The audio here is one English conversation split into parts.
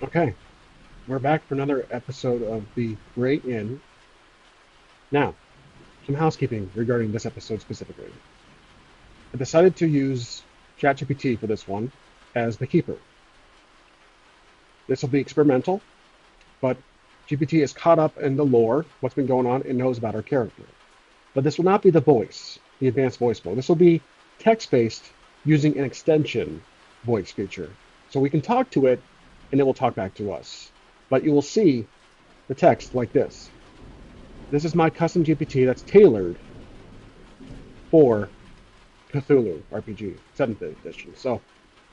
Okay, we're back for another episode of The Great Inn. Now, some housekeeping regarding this episode specifically. I decided to use ChatGPT for this one as the keeper. This will be experimental, but GPT is caught up in the lore, what's been going on, and knows about our character. But this will not be the voice, the advanced voice mode. This will be text-based using an extension voice feature. So we can talk to it, and it will talk back to us. But you will see the text like this. This is my custom GPT that's tailored for Cthulhu RPG, 7th edition. So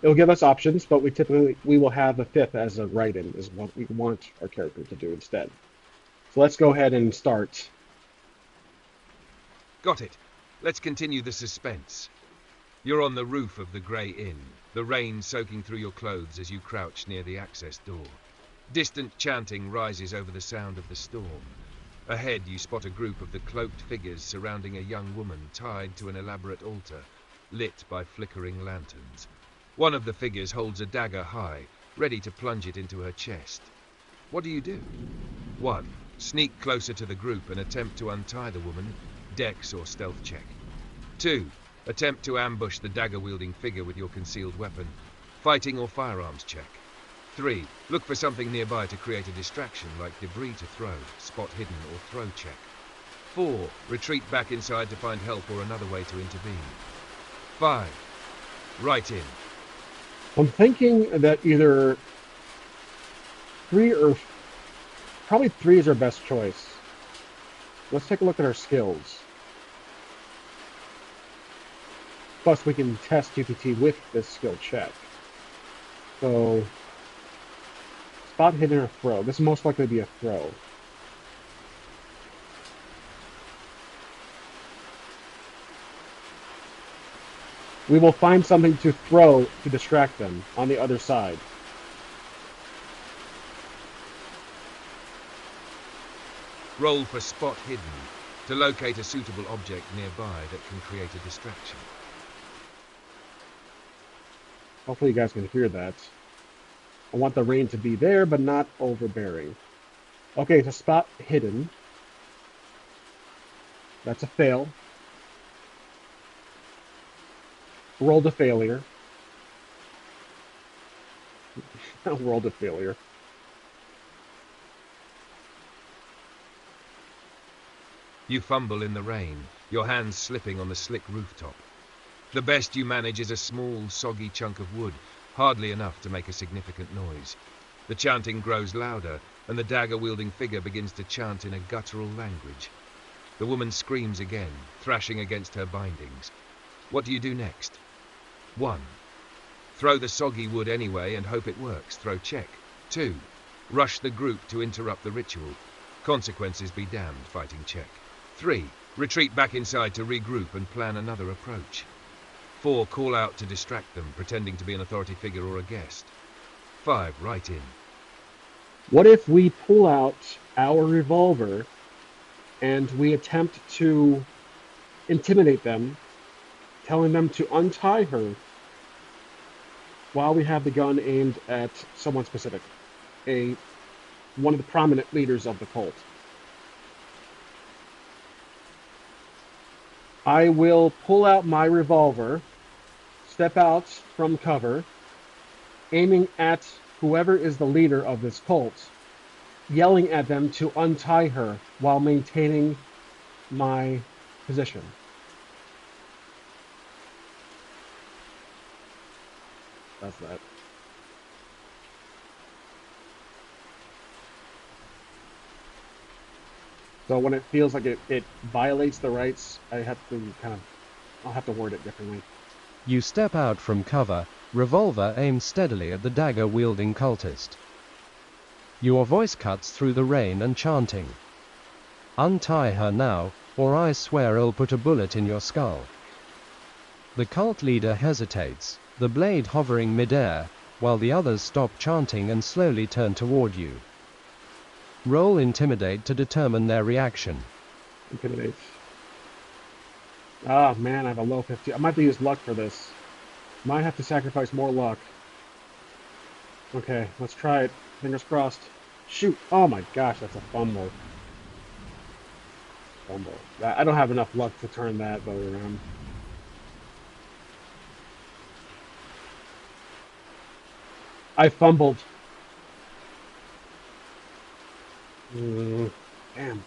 it'll give us options, but we will have a fifth as a write-in is what we want our character to do instead. So let's go ahead and start. Got it. Let's continue the suspense. You're on the roof of the Grey Inn, the rain soaking through your clothes as you crouch near the access door. Distant chanting rises over the sound of the storm. Ahead, you spot a group of the cloaked figures surrounding a young woman tied to an elaborate altar, lit by flickering lanterns. One of the figures holds a dagger high, ready to plunge it into her chest. What do you do? 1. Sneak closer to the group and attempt to untie the woman, dex or stealth check. 2. Attempt to ambush the dagger-wielding figure with your concealed weapon, fighting or firearms check. 3. Look for something nearby to create a distraction like debris to throw, spot hidden or throw check. 4. Retreat back inside to find help or another way to intervene. 5. Write in. I'm thinking that either three or probably three is our best choice. Let's take a look at our skills. Plus, we can test GPT with this skill check. So, spot hidden or throw. This is most likely to be a throw. We will find something to throw to distract them on the other side. Roll for spot hidden to locate a suitable object nearby that can create a distraction. Hopefully you guys can hear that. I want the rain to be there, but not overbearing. Okay, so spot hidden. That's a fail. Rolled a failure. Rolled a failure. You fumble in the rain, your hands slipping on the slick rooftop. The best you manage is a small, soggy chunk of wood, hardly enough to make a significant noise. The chanting grows louder, and the dagger-wielding figure begins to chant in a guttural language. The woman screams again, thrashing against her bindings. What do you do next? 1. Throw the soggy wood anyway and hope it works. Throw check. 2. Rush the group to interrupt the ritual. Consequences be damned. Fighting check. 3. Retreat back inside to regroup and plan another approach. 4. Call out to distract them, pretending to be an authority figure or a guest. 5. Write in. What if we pull out our revolver and we attempt to intimidate them, telling them to untie her while we have the gun aimed at someone specific, one of the prominent leaders of the cult? I will pull out my revolver, step out from cover, aiming at whoever is the leader of this cult, yelling at them to untie her while maintaining my position. That's that. So when it feels like it violates the rights, I'll have to word it differently. You step out from cover, revolver aimed steadily at the dagger-wielding cultist. Your voice cuts through the rain and chanting. Untie her now, or I swear I'll put a bullet in your skull. The cult leader hesitates, the blade hovering mid-air, while the others stop chanting and slowly turn toward you. Roll Intimidate to determine their reaction. Intimidate. Ah, man, I have a low 50. I might have to use luck for this. Might have to sacrifice more luck. Okay, let's try it. Fingers crossed. Shoot. Oh my gosh, that's a fumble. Fumble. I don't have enough luck to turn that boat around. I fumbled. Damn.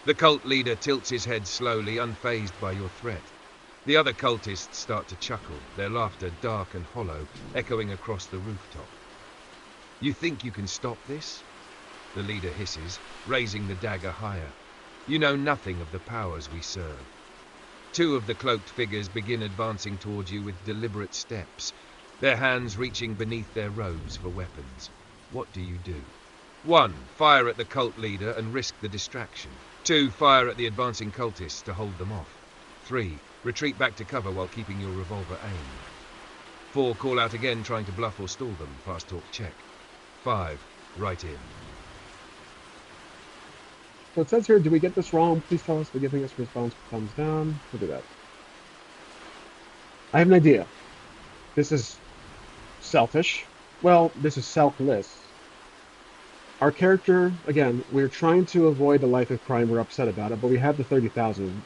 The cult leader tilts his head slowly, unfazed by your threat. The other cultists start to chuckle, their laughter dark and hollow, echoing across the rooftop. You think you can stop this? The leader hisses, raising the dagger higher. You know nothing of the powers we serve. Two of the cloaked figures begin advancing towards you with deliberate steps, their hands reaching beneath their robes for weapons. What do you do? 1. Fire at the cult leader and risk the distraction. 2. Fire at the advancing cultists to hold them off. 3. Retreat back to cover while keeping your revolver aimed. 4. Call out again, trying to bluff or stall them. Fast talk check. 5. Right in. So it says here, do we get this wrong? Please tell us by giving us response thumbs down. We'll do that. I have an idea. This is selfish. Well, this is selfless. Our character, again, we're trying to avoid a life of crime. We're upset about it, but we have the 30,000.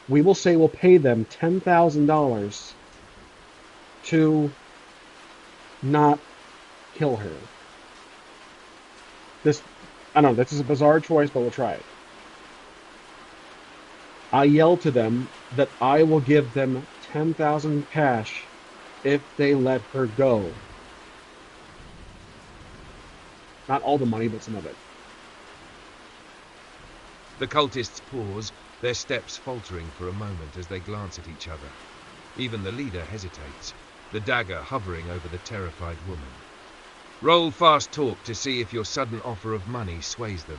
We will say we'll pay them $10,000 to not kill her. I don't know, this is a bizarre choice, but we'll try it. I yell to them that I will give them 10,000 cash if they let her go. Not all the money, but some of it. The cultists pause, their steps faltering for a moment as they glance at each other. Even the leader hesitates, the dagger hovering over the terrified woman. Roll fast talk to see if your sudden offer of money sways them.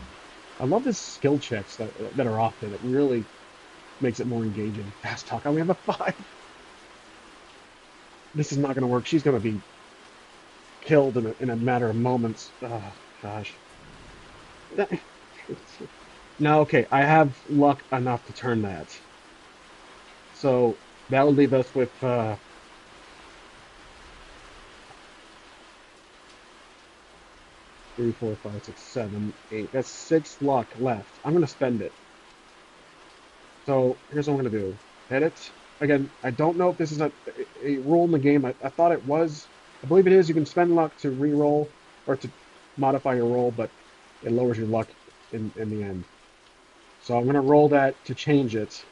I love the skill checks that are often. It really makes it more engaging. Fast talk. I only have a 5. This is not going to work. She's going to be killed in a matter of moments. Oh, gosh. No, okay. I have luck enough to turn that. So that would leave us with 3, 4, 5, 6, 7, 8. That's 6 luck left. I'm going to spend it. So here's what I'm going to do. Edit. Again, I don't know if this is a rule in the game. I thought it was. I believe it is. You can spend luck to re-roll or to modify your roll, but it lowers your luck in the end. So I'm going to roll that to change it.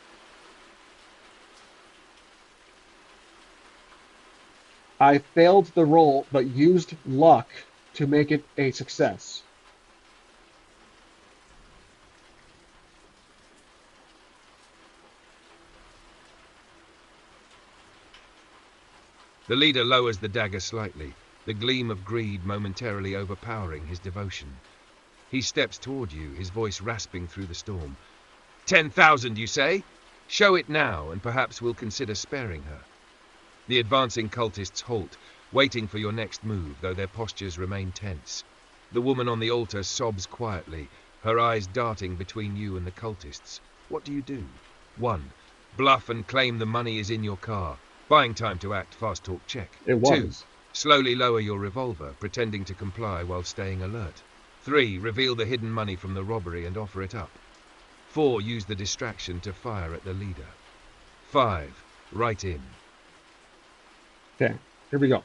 I failed the roll, but used luck to make it a success. The leader lowers the dagger slightly, the gleam of greed momentarily overpowering his devotion. He steps toward you, his voice rasping through the storm. 10,000, you say? Show it now, and perhaps we'll consider sparing her. The advancing cultists halt, waiting for your next move, though their postures remain tense. The woman on the altar sobs quietly, her eyes darting between you and the cultists. What do you do? 1. Bluff and claim the money is in your car. Buying time to act. Fast talk check. It was. 2. Slowly lower your revolver, pretending to comply while staying alert. 3. Reveal the hidden money from the robbery and offer it up. 4. Use the distraction to fire at the leader. 5. Right in. Okay, here we go.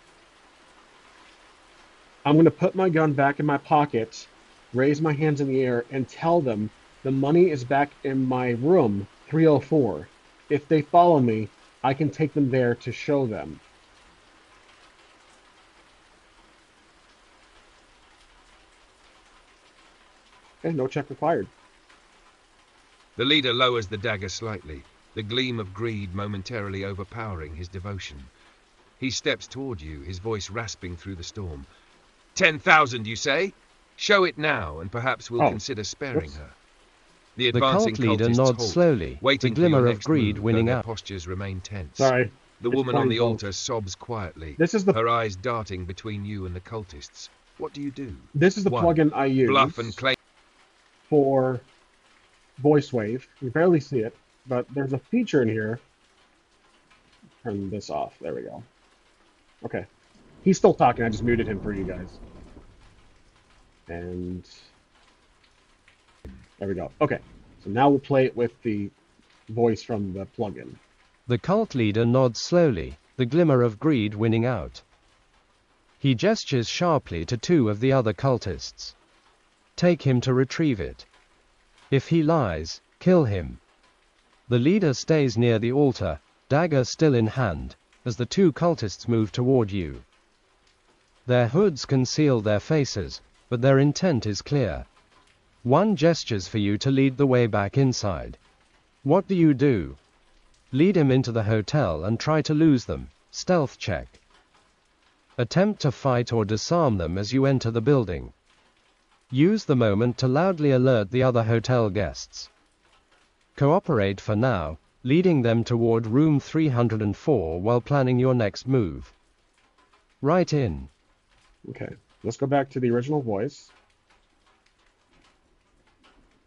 I'm going to put my gun back in my pocket, raise my hands in the air, and tell them the money is back in my room, 304. If they follow me, I can take them there to show them. Okay, no check required. The leader lowers the dagger slightly, the gleam of greed momentarily overpowering his devotion. He steps toward you, his voice rasping through the storm. 10,000, you say? Show it now, and perhaps we'll consider sparing her. The advancing cult leader cultists nods halt, slowly, waiting the glimmer for your of next greed move, winning though their out. postures remain tense. Sorry. The it's woman on the fine, altar folks. sobs quietly, This is the her eyes darting between you and the cultists. What do you do? This is the 1. plugin I use Bluff and claim. for voice wave. You barely see it, but there's a feature in here. Turn this off. There we go. Okay. He's still talking. I just muted him for you guys. And there we go. Okay. So now we'll play it with the voice from the plugin. The cult leader nods slowly, the glimmer of greed winning out. He gestures sharply to two of the other cultists. Take him to retrieve it. If he lies, kill him. The leader stays near the altar, dagger still in hand, as the two cultists move toward you. Their hoods conceal their faces, but their intent is clear. One gestures for you to lead the way back inside. What do you do? Lead him into the hotel and try to lose them. Stealth check. Attempt to fight or disarm them as you enter the building. Use the moment to loudly alert the other hotel guests. Cooperate for now, leading them toward room 304 while planning your next move. Write in. Okay. Let's go back to the original voice.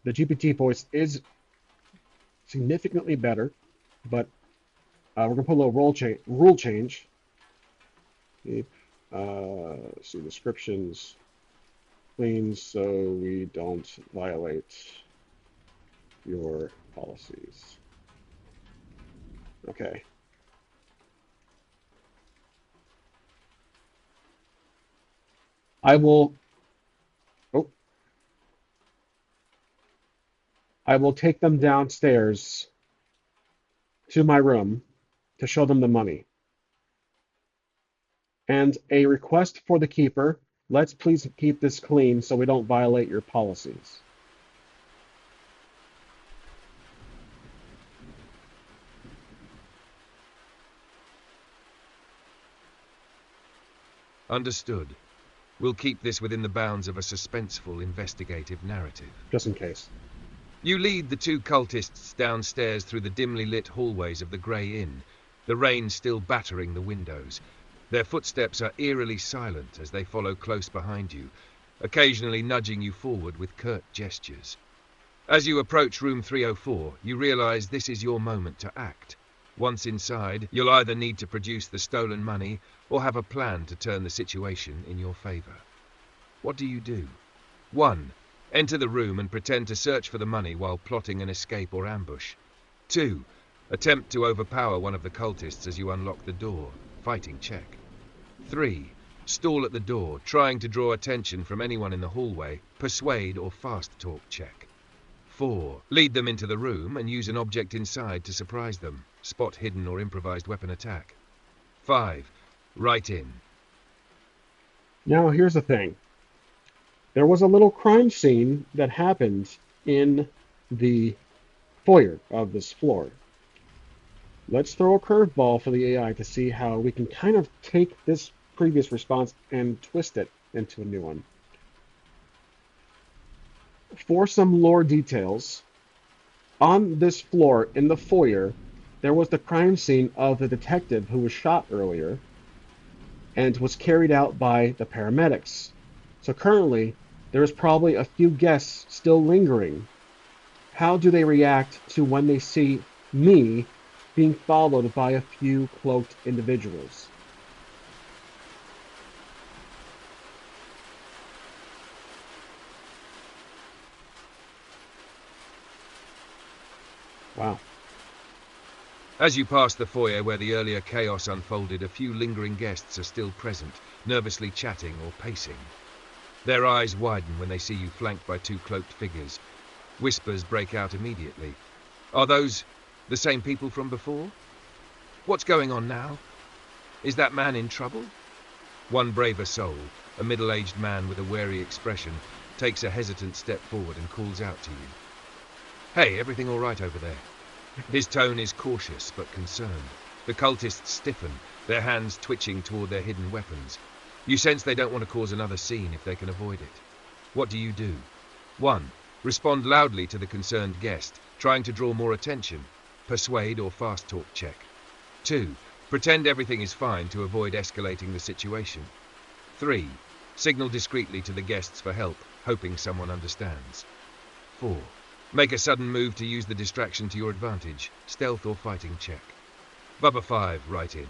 The GPT voice is significantly better, but we're going to put a little rule change. Let's see, descriptions clean so we don't violate your policies. Okay. I will take them downstairs to my room to show them the money. And a request for the keeper, let's please keep this clean so we don't violate your policies. Understood. We'll keep this within the bounds of a suspenseful investigative narrative. Just in case. You lead the two cultists downstairs through the dimly lit hallways of the Grey Inn, the rain still battering the windows. Their footsteps are eerily silent as they follow close behind you, occasionally nudging you forward with curt gestures. As you approach room 304, you realize this is your moment to act. Once inside, you'll either need to produce the stolen money or have a plan to turn the situation in your favor. What do you do? 1. Enter the room and pretend to search for the money while plotting an escape or ambush. 2. Attempt to overpower one of the cultists as you unlock the door. Fighting check. 3. Stall at the door, trying to draw attention from anyone in the hallway. Persuade or fast talk check. 4. Lead them into the room and use an object inside to surprise them. Spot hidden or improvised weapon attack. 5. Write in. Now, here's the thing. There was a little crime scene that happened in the foyer of this floor. Let's throw a curveball for the AI to see how we can kind of take this previous response and twist it into a new one. For some lore details, on this floor in the foyer, there was the crime scene of the detective who was shot earlier and was carried out by the paramedics. So currently, there is probably a few guests still lingering. How do they react to when they see me being followed by a few cloaked individuals? Wow. As you pass the foyer where the earlier chaos unfolded, a few lingering guests are still present, nervously chatting or pacing. Their eyes widen when they see you flanked by two cloaked figures. Whispers break out immediately. Are those the same people from before? What's going on now? Is that man in trouble? One braver soul, a middle-aged man with a wary expression, takes a hesitant step forward and calls out to you. Hey, everything all right over there? His tone is cautious but concerned. The cultists stiffen, their hands twitching toward their hidden weapons. You sense they don't want to cause another scene if they can avoid it. What do you do? 1. Respond loudly to the concerned guest, trying to draw more attention. Persuade or fast talk check. 2. Pretend everything is fine to avoid escalating the situation. 3. Signal discreetly to the guests for help, hoping someone understands. 4. Make a sudden move to use the distraction to your advantage. Stealth or fighting check. Bubba 5, write in.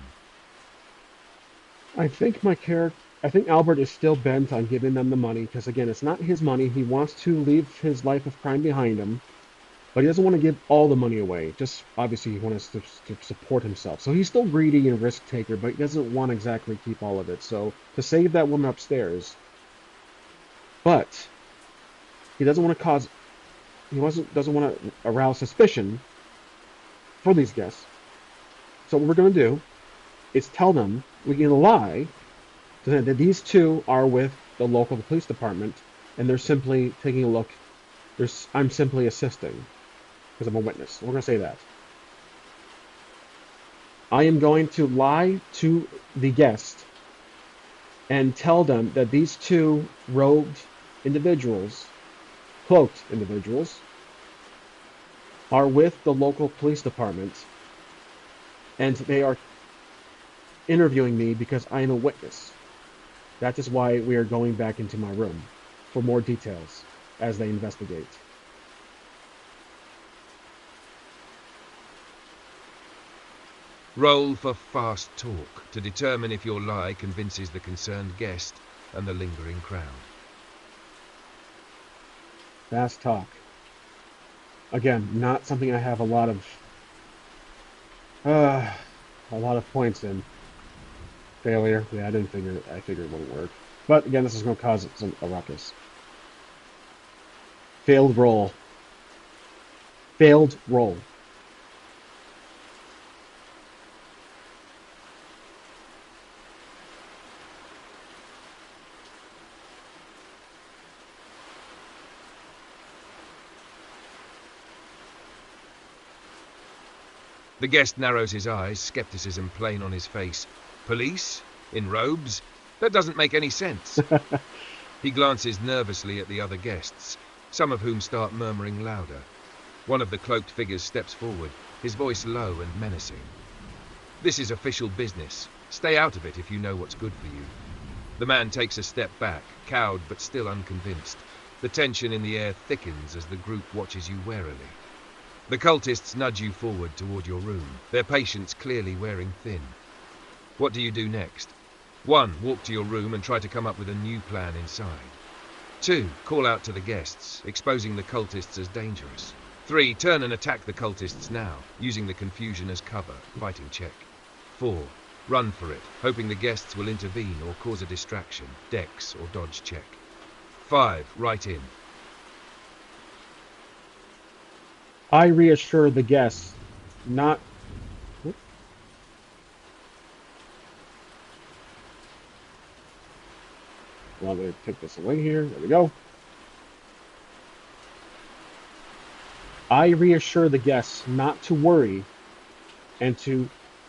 I think I think Albert is still bent on giving them the money because, again, it's not his money. He wants to leave his life of crime behind him, but he doesn't want to give all the money away. Just obviously, he wants to support himself. So he's still greedy and risk taker, but he doesn't want to exactly keep all of it. So to save that woman upstairs, but he doesn't want to cause, doesn't want to arouse suspicion for these guests. So what we're going to do is tell them we can lie that these two are with the local police department, and they're simply taking a look. I'm simply assisting because I'm a witness. We're going to say that. I am going to lie to the guest and tell them that these two robed individuals, cloaked individuals, are with the local police department, and they are interviewing me because I am a witness. That is why we are going back into my room for more details as they investigate. Roll for fast talk to determine if your lie convinces the concerned guest and the lingering crowd. Fast talk. Again, not something I have a lot of points in. Failure. Yeah, I figured it wouldn't work. But again, this is going to cause a ruckus. Failed roll. Failed roll. The guest narrows his eyes, skepticism plain on his face. Police? In robes? That doesn't make any sense. He glances nervously at the other guests, some of whom start murmuring louder. One of the cloaked figures steps forward, his voice low and menacing. This is official business. Stay out of it if you know what's good for you. The man takes a step back, cowed but still unconvinced. The tension in the air thickens as the group watches you warily. The cultists nudge you forward toward your room, their patience clearly wearing thin. What do you do next? 1. Walk to your room and try to come up with a new plan inside. 2. Call out to the guests, exposing the cultists as dangerous. 3. Turn and attack the cultists now, using the confusion as cover, fighting check. 4. Run for it, hoping the guests will intervene or cause a distraction, dex or dodge check. 5. Right in. I reassure the guests not. Well, I'm going to take this away here. There we go. I reassure the guests not to worry and to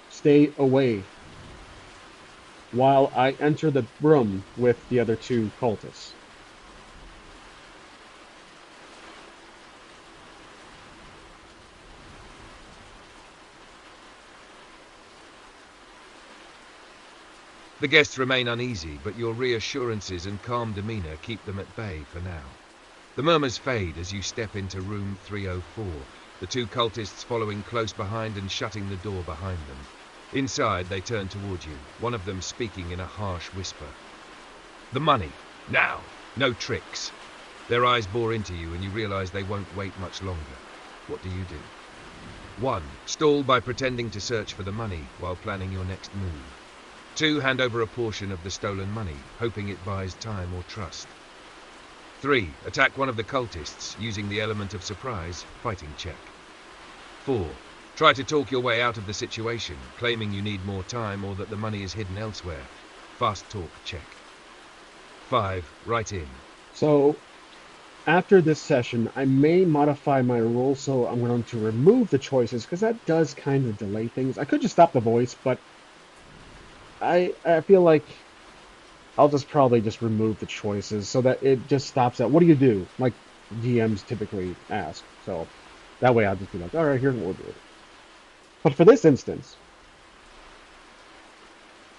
stay away while I enter the room with the other two cultists. The guests remain uneasy, but your reassurances and calm demeanor keep them at bay for now. The murmurs fade as you step into room 304, the two cultists following close behind and shutting the door behind them. Inside, they turn toward you, one of them speaking in a harsh whisper. The money! Now! No tricks! Their eyes bore into you and you realize they won't wait much longer. What do you do? 1. Stall by pretending to search for the money while planning your next move. 2. Hand over a portion of the stolen money, hoping it buys time or trust. 3. Attack one of the cultists, using the element of surprise, fighting check. 4. Try to talk your way out of the situation, claiming you need more time or that the money is hidden elsewhere. Fast talk check. 5. Right in. So, after this session, I may modify my rule, so I'm going to remove the choices, because that does kind of delay things. I could just stop the voice, but I feel like I'll just probably just remove the choices so that it just stops at, what do you do? Like DMs typically ask. So that way I'll just be like, all right, here's what we'll do. But for this instance,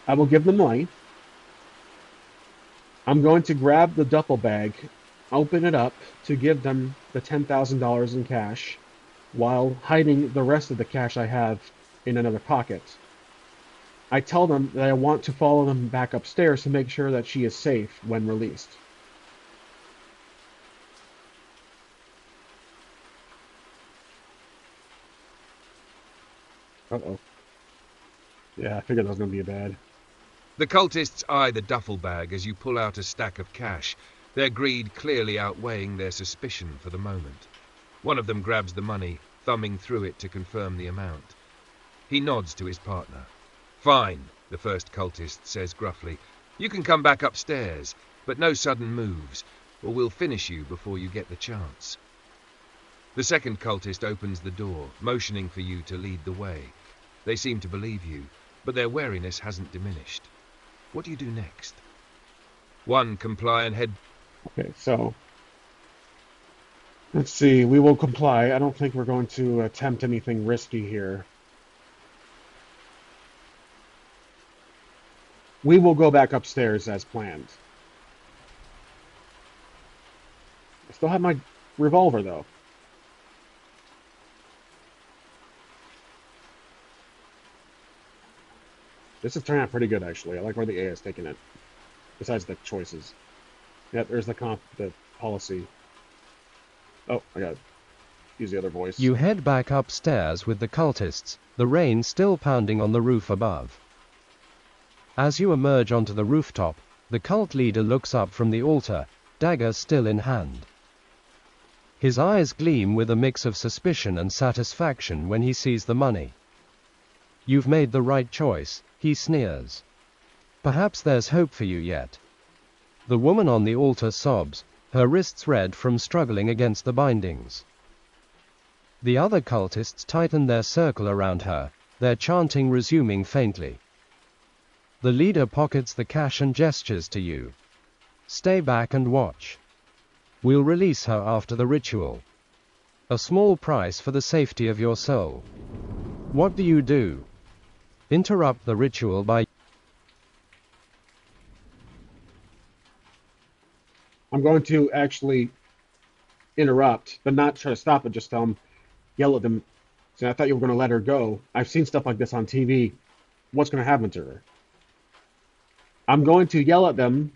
I will give them money. I'm going to grab the duffel bag, open it up to give them the $10,000 in cash while hiding the rest of the cash I have in another pocket. I tell them that I want to follow them back upstairs to make sure that she is safe when released. Uh-oh. Yeah, I figured that was going to be bad. The cultists eye the duffel bag as you pull out a stack of cash, their greed clearly outweighing their suspicion for the moment. One of them grabs the money, thumbing through it to confirm the amount. He nods to his partner. "Fine," the first cultist says gruffly. "You can come back upstairs, but no sudden moves, or we'll finish you before you get the chance." The second cultist opens the door, motioning for you to lead the way. They seem to believe you, but their wariness hasn't diminished. What do you do next? One compliant head... Okay, so let's see. We will comply. I don't think we're going to attempt anything risky here. We will go back upstairs as planned. I still have my revolver, though. This is turning out pretty good, actually. I like where the AI is taking it. Besides the choices. Yep, there's the policy. Oh, I got it. Use the other voice. You head back upstairs with the cultists, the rain still pounding on the roof above. As you emerge onto the rooftop, the cult leader looks up from the altar, dagger still in hand. His eyes gleam with a mix of suspicion and satisfaction when he sees the money. "You've made the right choice," he sneers. "Perhaps there's hope for you yet." The woman on the altar sobs, her wrists red from struggling against the bindings. The other cultists tighten their circle around her, their chanting resuming faintly. The leader pockets the cash and gestures to you. "Stay back and watch. We'll release her after the ritual. A small price for the safety of your soul." What do you do? Interrupt the ritual by... I'm going to actually interrupt, but not try to stop it, just tell them, yell at them. Say, "I thought you were going to let her go. I've seen stuff like this on TV. What's going to happen to her?" I'm going to yell at them,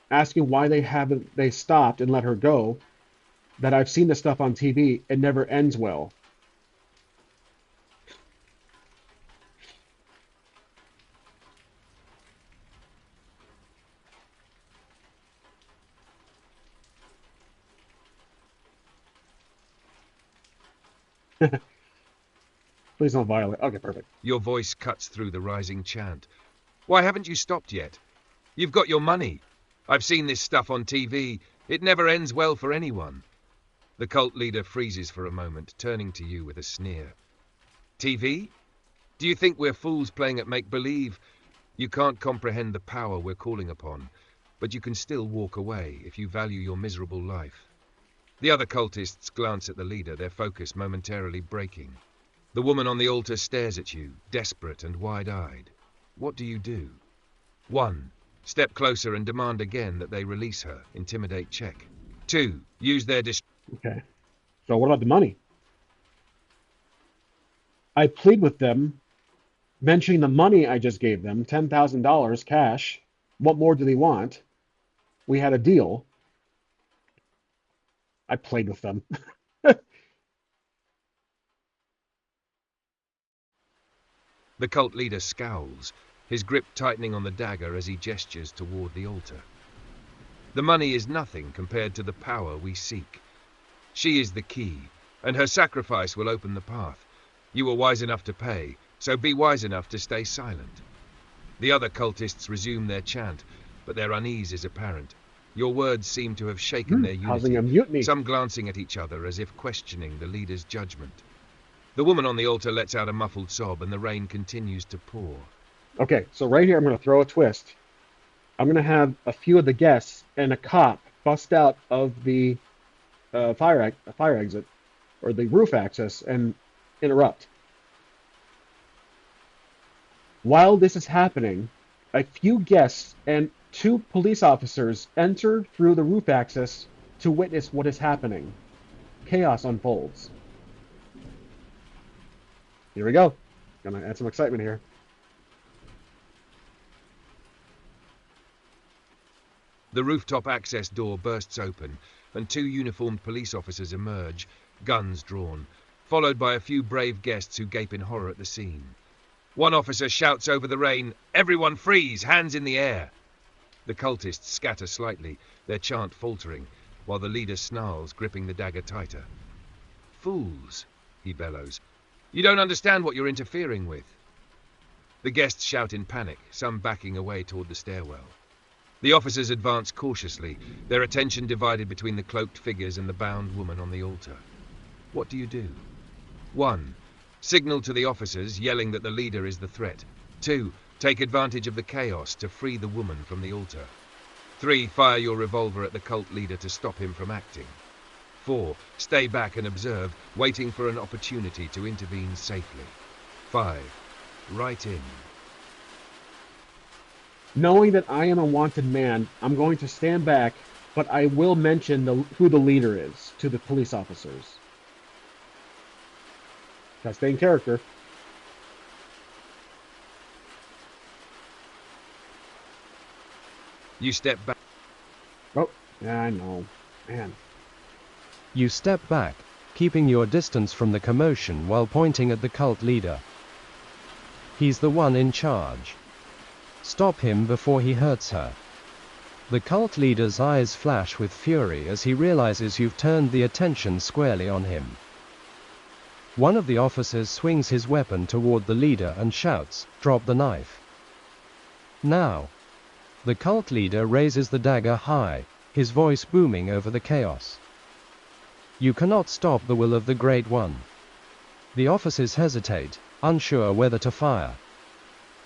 asking why they stopped and let her go, that I've seen this stuff on TV. It never ends well. Please don't violate. Okay, perfect. Your voice cuts through the rising chant. "Why haven't you stopped yet? You've got your money. I've seen this stuff on TV. It never ends well for anyone." The cult leader freezes for a moment, turning to you with a sneer. "TV? Do you think we're fools playing at make-believe? You can't comprehend the power we're calling upon, but you can still walk away if you value your miserable life." The other cultists glance at the leader, their focus momentarily breaking. The woman on the altar stares at you, desperate and wide-eyed. What do you do? 1. Step closer and demand again that they release her. Intimidate check. 2. Use their Okay. So what about the money? I plead with them, mentioning the money I just gave them, $10,000 cash. What more do they want? We had a deal. I played with them. The cult leader scowls, his grip tightening on the dagger as he gestures toward the altar. "The money is nothing compared to the power we seek. She is the key, and her sacrifice will open the path. You were wise enough to pay, so be wise enough to stay silent." The other cultists resume their chant, but their unease is apparent. Your words seem to have shaken their Causing unity, a mutiny. some glancing at each other as if questioning the leader's judgment. The woman on the altar lets out a muffled sob, and the rain continues to pour. Okay, so right here I'm going to throw a twist. I'm going to have a few of the guests and a cop bust out of the fire exit or the roof access and interrupt. While this is happening, a few guests and 2 police officers enter through the roof access to witness what is happening. Chaos unfolds. Here we go. Gonna add some excitement here. The rooftop access door bursts open, and 2 uniformed police officers emerge, guns drawn, followed by a few brave guests who gape in horror at the scene. One officer shouts over the rain, "Everyone freeze, hands in the air!" The cultists scatter slightly, their chant faltering, while the leader snarls, gripping the dagger tighter. "Fools," he bellows. "You don't understand what you're interfering with." The guests shout in panic, some backing away toward the stairwell. The officers advance cautiously, their attention divided between the cloaked figures and the bound woman on the altar. What do you do? 1. Signal to the officers, yelling that the leader is the threat. 2. Take advantage of the chaos to free the woman from the altar. 3. Fire your revolver at the cult leader to stop him from acting. 4. Stay back and observe, waiting for an opportunity to intervene safely. 5. Write in. Knowing that I am a wanted man, I'm going to stand back, but I will mention who the leader is to the police officers. Gotta stay in character. You step back. Oh, yeah, I know. Man. You step back, keeping your distance from the commotion while pointing at the cult leader. He's the one in charge. Stop him before he hurts her. The cult leader's eyes flash with fury as he realizes you've turned the attention squarely on him. One of the officers swings his weapon toward the leader and shouts, "Drop the knife." Now. The cult leader raises the dagger high, his voice booming over the chaos. You cannot stop the will of the Great One. The officers hesitate, unsure whether to fire.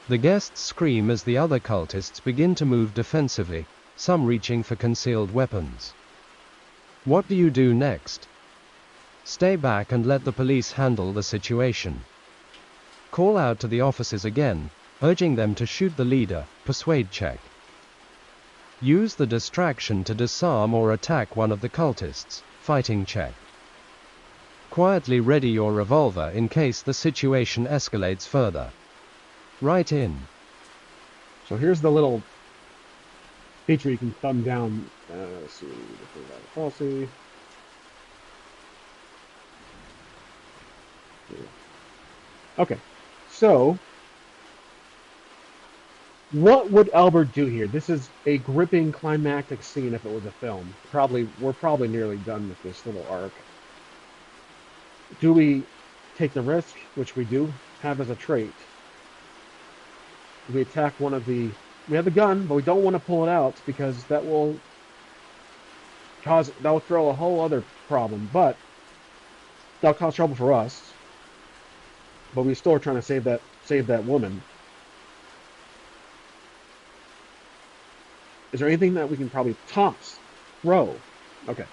The guests scream as the other cultists begin to move defensively, some reaching for concealed weapons. What do you do next? Stay back and let the police handle the situation. Call out to the officers again, urging them to shoot the leader. Persuade check. Use the distraction to disarm or attack one of the cultists. Fighting check. Quietly ready your revolver in case the situation escalates further. Write in. So here's the little feature you can thumb down. Let's see, policy. Okay, so what would Albert do here? This is a gripping climactic scene if it was a film. We're probably nearly done with this little arc. Do we take the risk, which we do have as a trait? We attack one of the... We have the gun, but we don't want to pull it out because that will throw a whole other problem. But that'll cause trouble for us. But we still are trying to save that woman. Is there anything that we can probably toss? Throw. Okay.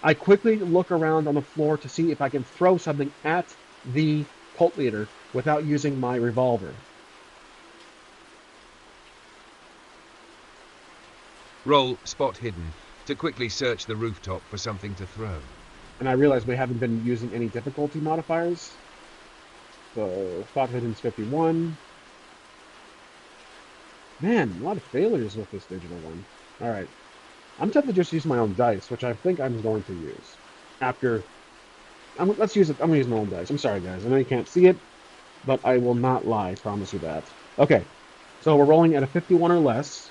I quickly look around on the floor to see if I can throw something at the cult leader without using my revolver. Roll Spot Hidden to quickly search the rooftop for something to throw. And I realize we haven't been using any difficulty modifiers. So Spot Hidden's 51. Man, a lot of failures with this digital one. Alright. I'm tempted to just use my own dice, which I think I'm going to use. Let's use it. I'm going to use my own dice. I'm sorry, guys. I know you can't see it, but I will not lie. I promise you that. Okay. So we're rolling at a 51 or less.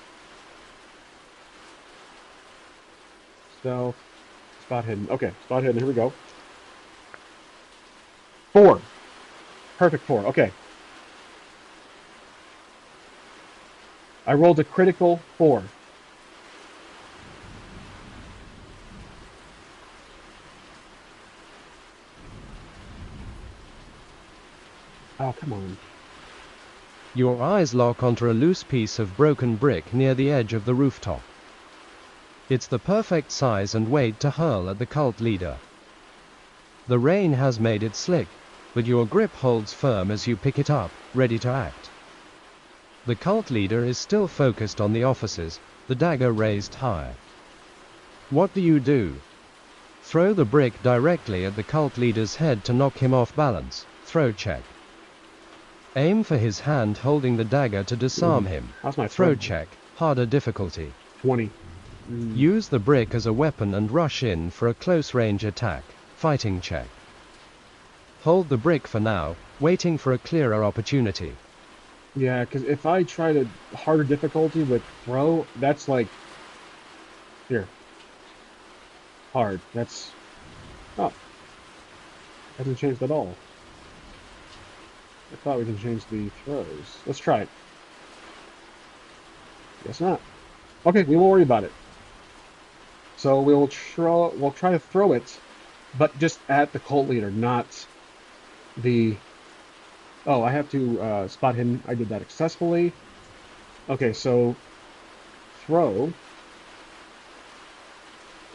So, Spot Hidden. Okay, Spot Hidden. Here we go. 4. Perfect 4. Okay. I rolled a critical 4. Oh, come on. Your eyes lock onto a loose piece of broken brick near the edge of the rooftop. It's the perfect size and weight to hurl at the cult leader. The rain has made it slick, but your grip holds firm as you pick it up, ready to act. The cult leader is still focused on the officers, the dagger raised high. What do you do? Throw the brick directly at the cult leader's head to knock him off balance. Throw check. Aim for his hand holding the dagger to disarm him. How's my Throw throw? check. Harder difficulty. 20. Use the brick as a weapon and rush in for a close-range attack. Fighting check. Hold the brick for now, waiting for a clearer opportunity. Yeah, because if I try to harder difficulty with throw, that's like... Here. Hard. That's... Oh. Hasn't changed at all. I thought we can change the throws. Let's try it. Guess not. Okay, we won't worry about it. So we'll try to throw it, but just at the cult leader, not the... Oh, I have to spot him. I did that successfully. Okay, so throw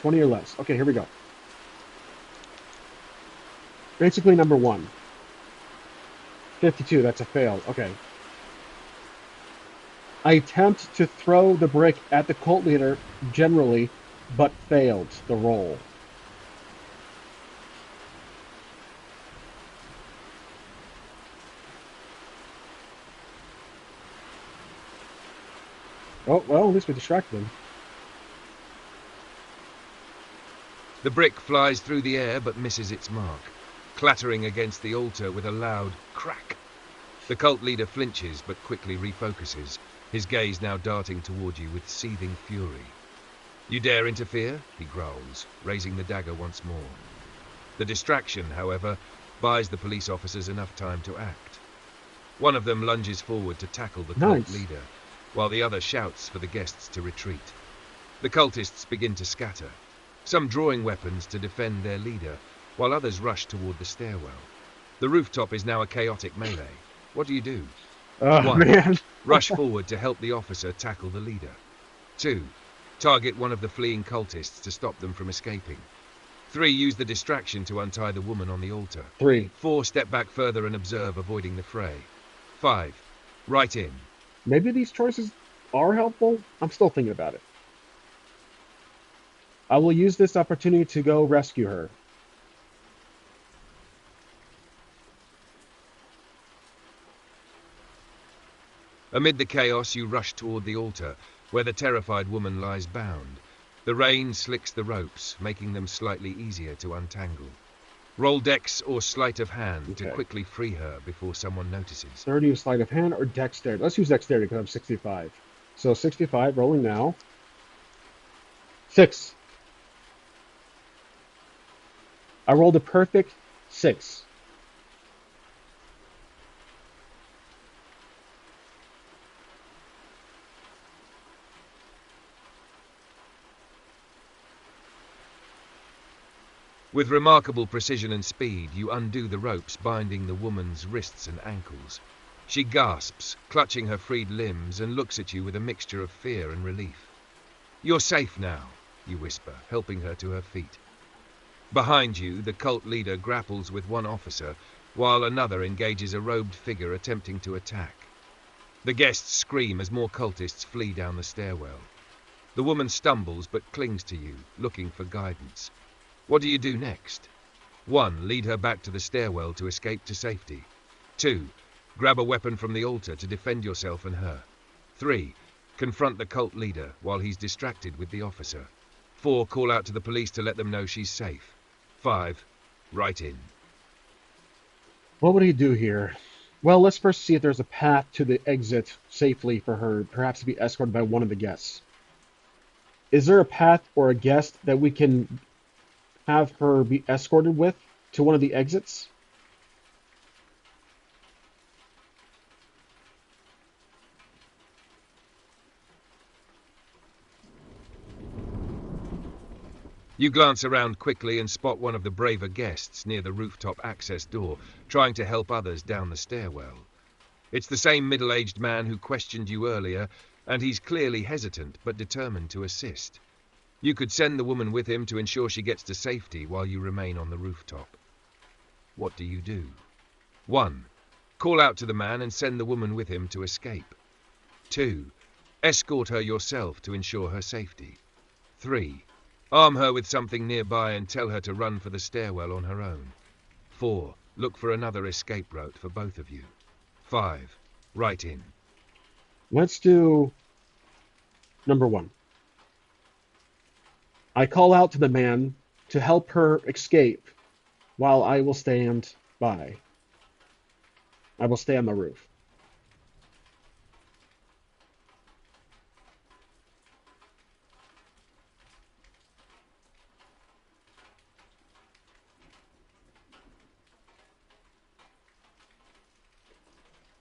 20 or less. Okay, here we go. Basically number 1. 52, that's a fail. Okay. I attempt to throw the brick at the cult leader generally, but failed the roll. Oh, well, at least we distracted him. The brick flies through the air but misses its mark, clattering against the altar with a loud crack. The cult leader flinches but quickly refocuses, his gaze now darting toward you with seething fury. You dare interfere? He growls, raising the dagger once more. The distraction, however, buys the police officers enough time to act. One of them lunges forward to tackle the cult leader, while the other shouts for the guests to retreat. The cultists begin to scatter, some drawing weapons to defend their leader, while others rush toward the stairwell. The rooftop is now a chaotic melee. What do you do? Oh, 1. Man. Rush forward to help the officer tackle the leader. 2. Target one of the fleeing cultists to stop them from escaping. 3. Use the distraction to untie the woman on the altar. 3. 4. Step back further and observe, avoiding the fray. 5. Right in. Maybe these choices are helpful? I'm still thinking about it. I will use this opportunity to go rescue her. Amid the chaos, you rush toward the altar, where the terrified woman lies bound. The rain slicks the ropes, making them slightly easier to untangle. Roll dex or sleight of hand to quickly free her before someone notices. 30 is sleight of hand or dexterity. Let's use dexterity because I'm 65. So 65, rolling now. 6. I rolled a perfect 6. With remarkable precision and speed, you undo the ropes binding the woman's wrists and ankles. She gasps, clutching her freed limbs, and looks at you with a mixture of fear and relief. "You're safe now," you whisper, helping her to her feet. Behind you, the cult leader grapples with one officer, while another engages a robed figure attempting to attack. The guests scream as more cultists flee down the stairwell. The woman stumbles but clings to you, looking for guidance. What do you do next? 1. Lead her back to the stairwell to escape to safety. 2. Grab a weapon from the altar to defend yourself and her. 3. Confront the cult leader while he's distracted with the officer. 4. Call out to the police to let them know she's safe. 5. Right in. What would he do here? Well, let's first see if there's a path to the exit safely for her, perhaps to be escorted by one of the guests. Is there a path or a guest that we can have her be escorted with to one of the exits? You glance around quickly and spot one of the braver guests near the rooftop access door, trying to help others down the stairwell. It's the same middle-aged man who questioned you earlier, and he's clearly hesitant but determined to assist. You could send the woman with him to ensure she gets to safety while you remain on the rooftop. What do you do? 1. Call out to the man and send the woman with him to escape. 2. Escort her yourself to ensure her safety. 3. Arm her with something nearby and tell her to run for the stairwell on her own. 4. Look for another escape route for both of you. 5. Right in. Let's do number 1. I call out to the man to help her escape while I will stand by. I will stay on the roof.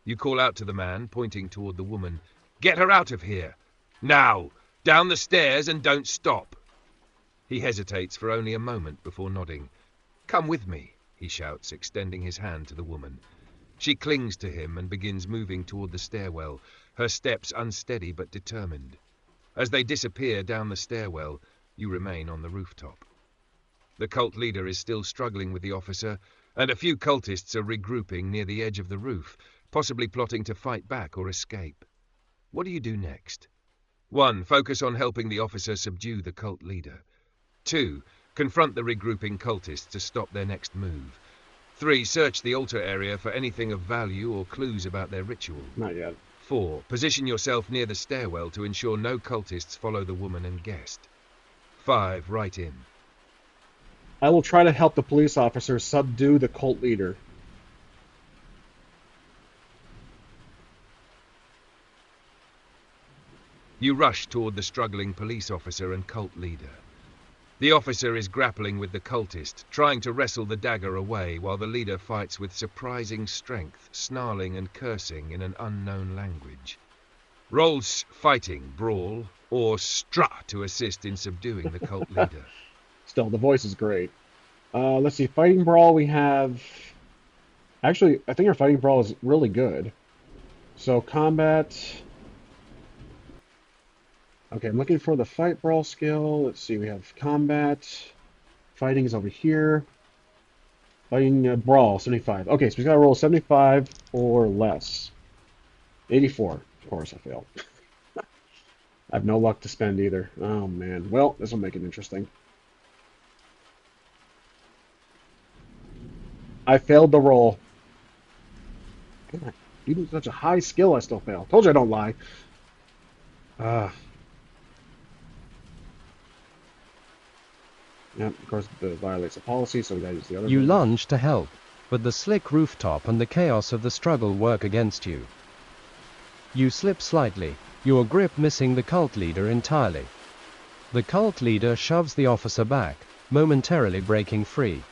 You call out to the man, pointing toward the woman. Get her out of here! Now! Down the stairs and don't stop! He hesitates for only a moment before nodding. Come with me, he shouts, extending his hand to the woman. She clings to him and begins moving toward the stairwell, her steps unsteady but determined. As they disappear down the stairwell, you remain on the rooftop. The cult leader is still struggling with the officer, and a few cultists are regrouping near the edge of the roof, possibly plotting to fight back or escape. What do you do next? 1. Focus on helping the officer subdue the cult leader. 2. Confront the regrouping cultists to stop their next move. 3. Search the altar area for anything of value or clues about their ritual. Not yet. 4. Position yourself near the stairwell to ensure no cultists follow the woman and guest. 5. Write in. I will try to help the police officer subdue the cult leader. You rush toward the struggling police officer and cult leader. The officer is grappling with the cultist, trying to wrestle the dagger away while the leader fights with surprising strength, snarling and cursing in an unknown language. Rolls fighting, brawl, or strut to assist in subduing the cult leader. Still, the voice is great. Let's see, fighting brawl we have... Actually, I think our fighting brawl is really good. So, combat... Okay, I'm looking for the fight brawl skill. Let's see, we have combat. Fighting is over here. Fighting brawl, 75. Okay, so we got to roll 75 or less. 84. Of course, I failed. I have no luck to spend either. Oh, man. Well, this will make it interesting. I failed the roll. God, even such a high skill, I still fail. Told you I don't lie. Yep, of course, it violates the policy, so we gotta use the other You one. lunge to help, but the slick rooftop and the chaos of the struggle work against you. You slip slightly, your grip missing the cult leader entirely. The cult leader shoves the officer back, momentarily breaking free.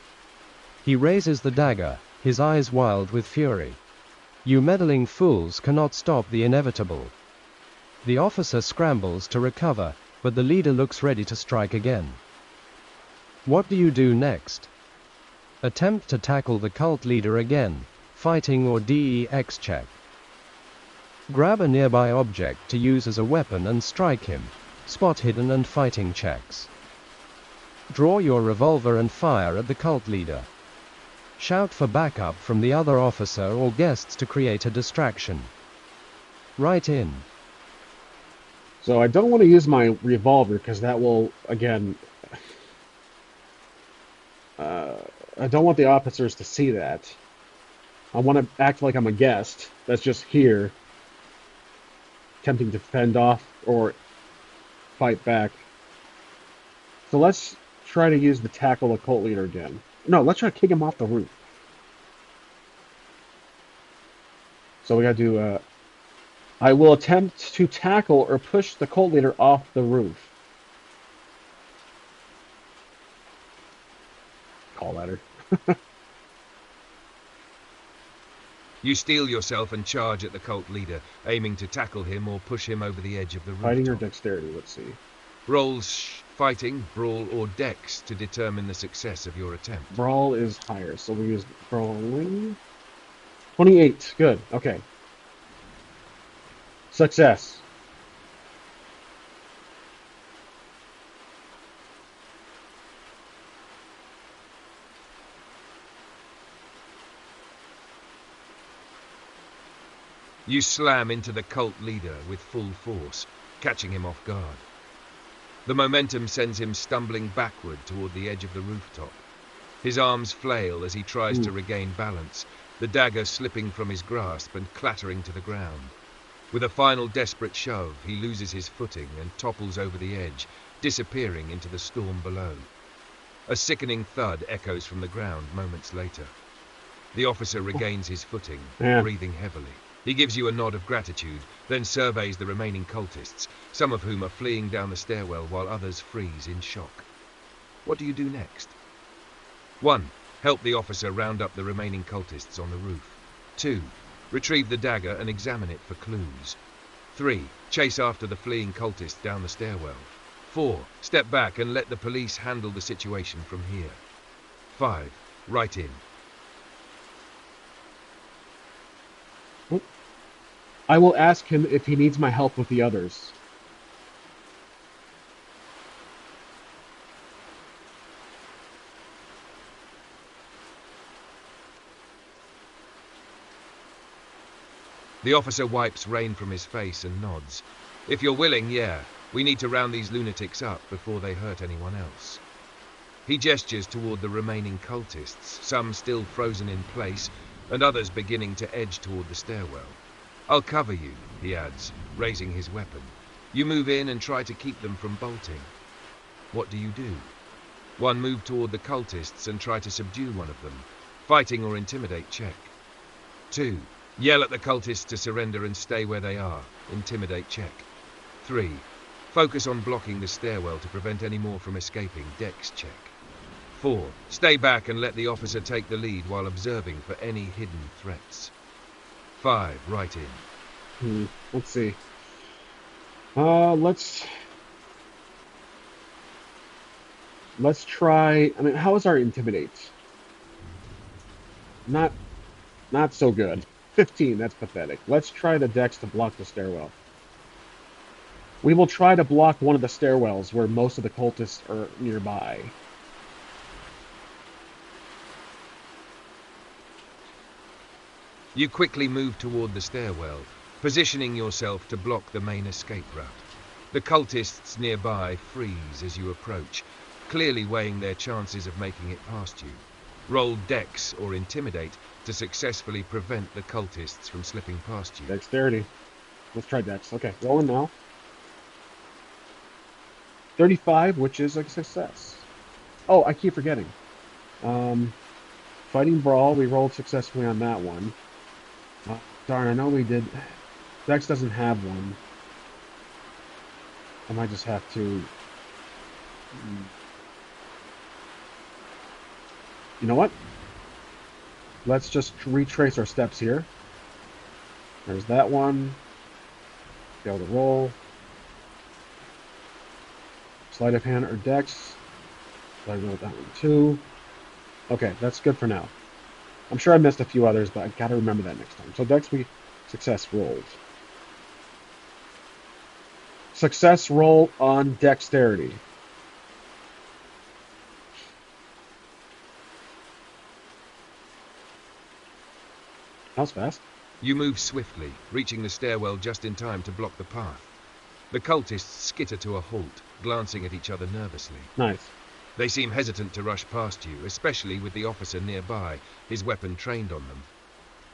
He raises the dagger, his eyes wild with fury. You meddling fools cannot stop the inevitable. The officer scrambles to recover, but the leader looks ready to strike again. What do you do next? Attempt to tackle the cult leader again, fighting or DEX check. Grab a nearby object to use as a weapon and strike him, spot hidden and fighting checks. Draw your revolver and fire at the cult leader. Shout for backup from the other officer or guests to create a distraction. Write in. So I don't want to use my revolver because that will, again... I don't want the officers to see that. I want to act like I'm a guest that's just here, attempting to fend off or fight back. So let's try to use the tackle the cult leader again. No, let's try to kick him off the roof. So we gotta do, I will attempt to tackle or push the cult leader off the roof. Call at her. You steel yourself and charge at the cult leader, aiming to tackle him or push him over the edge of the rooftop. Fighting or dexterity, let's see. Rolls fighting, brawl, or dex to determine the success of your attempt. Brawl is higher, so we use brawling. 28, good, okay. Success. You slam into the cult leader with full force, catching him off guard. The momentum sends him stumbling backward toward the edge of the rooftop. His arms flail as he tries to regain balance, the dagger slipping from his grasp and clattering to the ground. With a final desperate shove, he loses his footing and topples over the edge, disappearing into the storm below. A sickening thud echoes from the ground moments later. The officer regains his footing, breathing heavily. He gives you a nod of gratitude, then surveys the remaining cultists, some of whom are fleeing down the stairwell while others freeze in shock. What do you do next? 1. Help the officer round up the remaining cultists on the roof. 2. Retrieve the dagger and examine it for clues. 3. Chase after the fleeing cultists down the stairwell. 4. Step back and let the police handle the situation from here. 5. Write in. I will ask him if he needs my help with the others. The officer wipes rain from his face and nods. If you're willing, yeah. We need to round these lunatics up before they hurt anyone else. He gestures toward the remaining cultists, some still frozen in place, and others beginning to edge toward the stairwell. I'll cover you, he adds, raising his weapon. You move in and try to keep them from bolting. What do you do? 1. Move toward the cultists and try to subdue one of them. Fighting or intimidate check. 2. Yell at the cultists to surrender and stay where they are. Intimidate check. 3. Focus on blocking the stairwell to prevent any more from escaping. Dex check. 4. Stay back and let the officer take the lead while observing for any hidden threats. 5. Write in. Let's see. Let's try. I mean, how is our intimidate? Not so good. 15. That's pathetic. Let's try the dex to block the stairwell. We will try to block one of the stairwells where most of the cultists are nearby. You quickly move toward the stairwell, positioning yourself to block the main escape route. The cultists nearby freeze as you approach, clearly weighing their chances of making it past you. Roll Dex or Intimidate to successfully prevent the cultists from slipping past you. Dexterity. Let's try Dex. Okay, rolling now. 35, which is a success. Oh, I keep forgetting. Fighting Brawl, we rolled successfully on that one. Darn, I know we did. Dex doesn't have one. I might just have to... You know what? Let's just retrace our steps here. There's that one. Be able to roll. Sleight of hand or Dex. I rolled that one too. Okay, that's good for now. I'm sure I missed a few others, but I gotta remember that next time. So Dex, we success rolled. Success roll on Dexterity. That was fast. You move swiftly, reaching the stairwell just in time to block the path. The cultists skitter to a halt, glancing at each other nervously. Nice. They seem hesitant to rush past you, especially with the officer nearby, his weapon trained on them.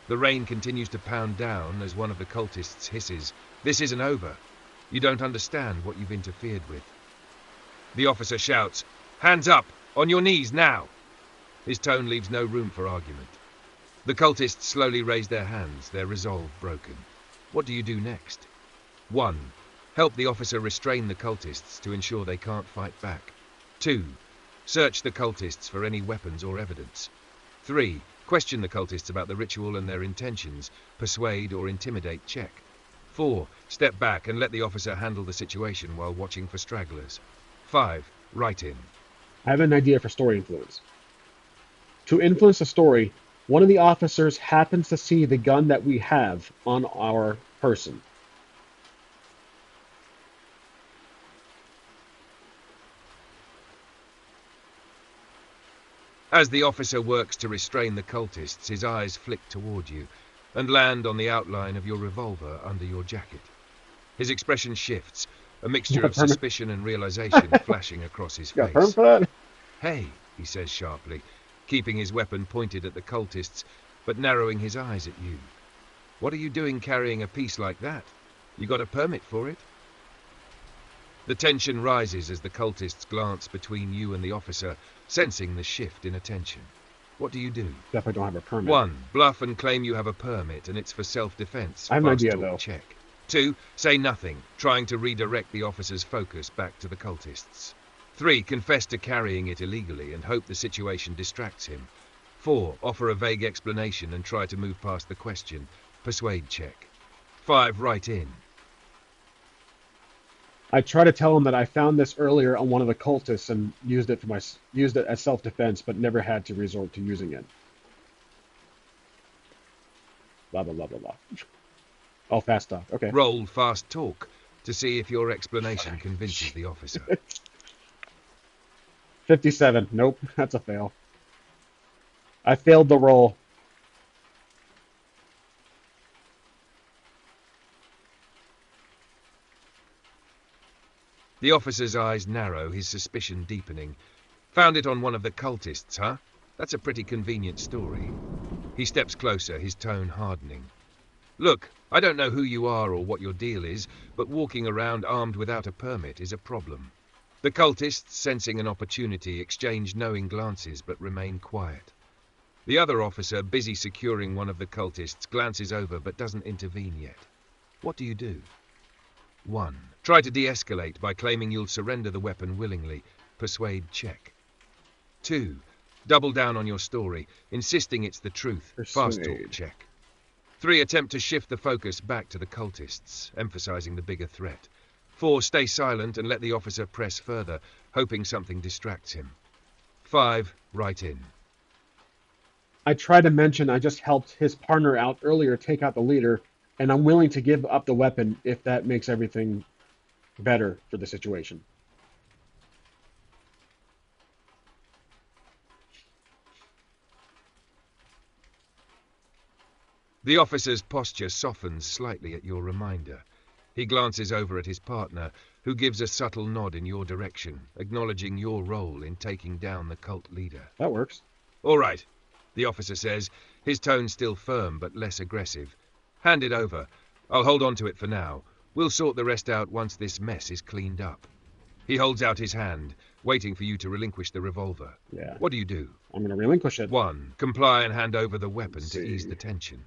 The rain continues to pound down as one of the cultists hisses, "This isn't over. You don't understand what you've interfered with." The officer shouts, "Hands up! On your knees, now!" His tone leaves no room for argument. The cultists slowly raise their hands, their resolve broken. What do you do next? 1. Help the officer restrain the cultists to ensure they can't fight back. 2. Search the cultists for any weapons or evidence. 3. Question the cultists about the ritual and their intentions. Persuade or intimidate check. 4. Step back and let the officer handle the situation while watching for stragglers. 5. Write in. I have an idea for story influence. To influence the story, one of the officers happens to see the gun that we have on our person. As the officer works to restrain the cultists, his eyes flick toward you and land on the outline of your revolver under your jacket. His expression shifts, a mixture of suspicion and realization flashing across his face. Got for that? "Hey," he says sharply, keeping his weapon pointed at the cultists, but narrowing his eyes at you. "What are you doing carrying a piece like that? You got a permit for it?" The tension rises as the cultists glance between you and the officer, sensing the shift in attention. What do you do? Definitely don't have a permit. 1. Bluff and claim you have a permit and it's for self-defense. I have an Fast idea, talk though. check. 2. Say nothing, trying to redirect the officer's focus back to the cultists. 3. Confess to carrying it illegally and hope the situation distracts him. 4. Offer a vague explanation and try to move past the question. Persuade check. 5. Write in. I try to tell him that I found this earlier on one of the cultists and used it as self-defense, but never had to resort to using it. Blah blah blah blah blah. Oh, fast talk. Okay. Roll fast talk to see if your explanation convinces the officer. 57. Nope, that's a fail. I failed the roll. The officer's eyes narrow, his suspicion deepening. Found it on one of the cultists, huh? That's a pretty convenient story. He steps closer, his tone hardening. Look, I don't know who you are or what your deal is, but walking around armed without a permit is a problem. The cultists, sensing an opportunity, exchange knowing glances but remain quiet. The other officer, busy securing one of the cultists, glances over but doesn't intervene yet. What do you do? 1. Try to de-escalate by claiming you'll surrender the weapon willingly. Persuade check. 2. Double down on your story, insisting it's the truth. Fast talk Persuade. check. 3. Attempt to shift the focus back to the cultists, emphasizing the bigger threat. 4. Stay silent and let the officer press further, hoping something distracts him. 5. Write in. I tried to mention I just helped his partner out earlier take out the leader, and I'm willing to give up the weapon if that makes everything better for the situation. The officer's posture softens slightly at your reminder. He glances over at his partner, who gives a subtle nod in your direction, acknowledging your role in taking down the cult leader. That works. All right, the officer says, his tone still firm but less aggressive. Hand it over. I'll hold on to it for now. We'll sort the rest out once this mess is cleaned up. He holds out his hand, waiting for you to relinquish the revolver. Yeah. What do you do? I'm going to relinquish it. 1. Comply and hand over the weapon Let's to see. ease the tension.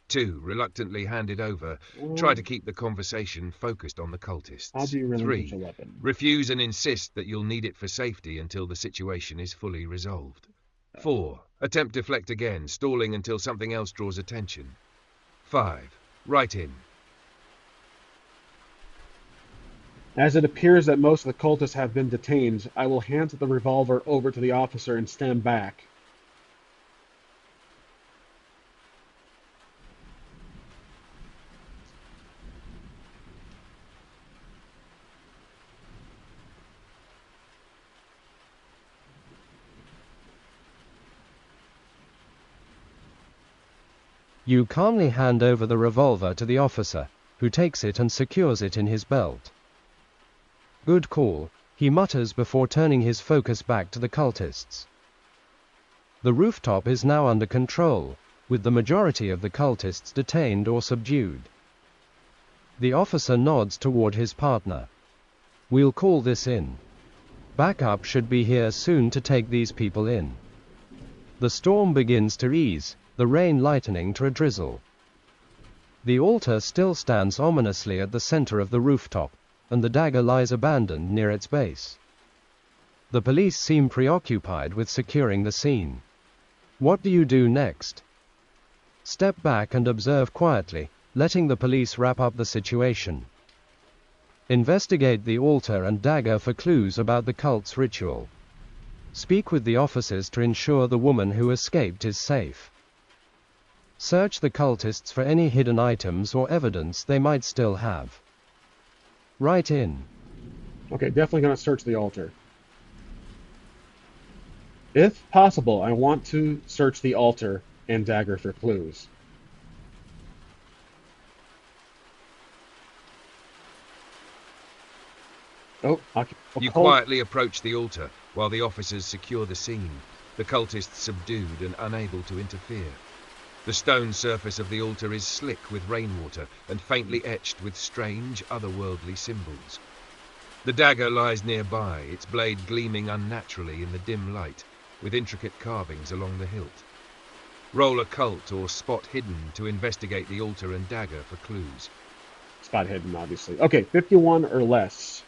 2. Reluctantly hand it over. Try to keep the conversation focused on the cultists. How do you relinquish 3. a weapon? Refuse and insist that you'll need it for safety until the situation is fully resolved. 4. Attempt deflect again, stalling until something else draws attention. 5. Write in. As it appears that most of the cultists have been detained, I will hand the revolver over to the officer and stand back. You calmly hand over the revolver to the officer, who takes it and secures it in his belt. Good call, he mutters before turning his focus back to the cultists. The rooftop is now under control, with the majority of the cultists detained or subdued. The officer nods toward his partner. We'll call this in. Backup should be here soon to take these people in. The storm begins to ease, the rain lightening to a drizzle. The altar still stands ominously at the center of the rooftop, and the dagger lies abandoned near its base. The police seem preoccupied with securing the scene. What do you do next? Step back and observe quietly, letting the police wrap up the situation. Investigate the altar and dagger for clues about the cult's ritual. Speak with the officers to ensure the woman who escaped is safe. Search the cultists for any hidden items or evidence they might still have. Write in. Okay, definitely going to search the altar. If possible, I want to search the altar and dagger for clues. Oh, You quietly approach the altar while the officers secure the scene, the cultists subdued and unable to interfere. The stone surface of the altar is slick with rainwater and faintly etched with strange, otherworldly symbols. The dagger lies nearby, its blade gleaming unnaturally in the dim light, with intricate carvings along the hilt. Roll occult or spot hidden to investigate the altar and dagger for clues. Spot hidden, obviously. Okay, 51 or less.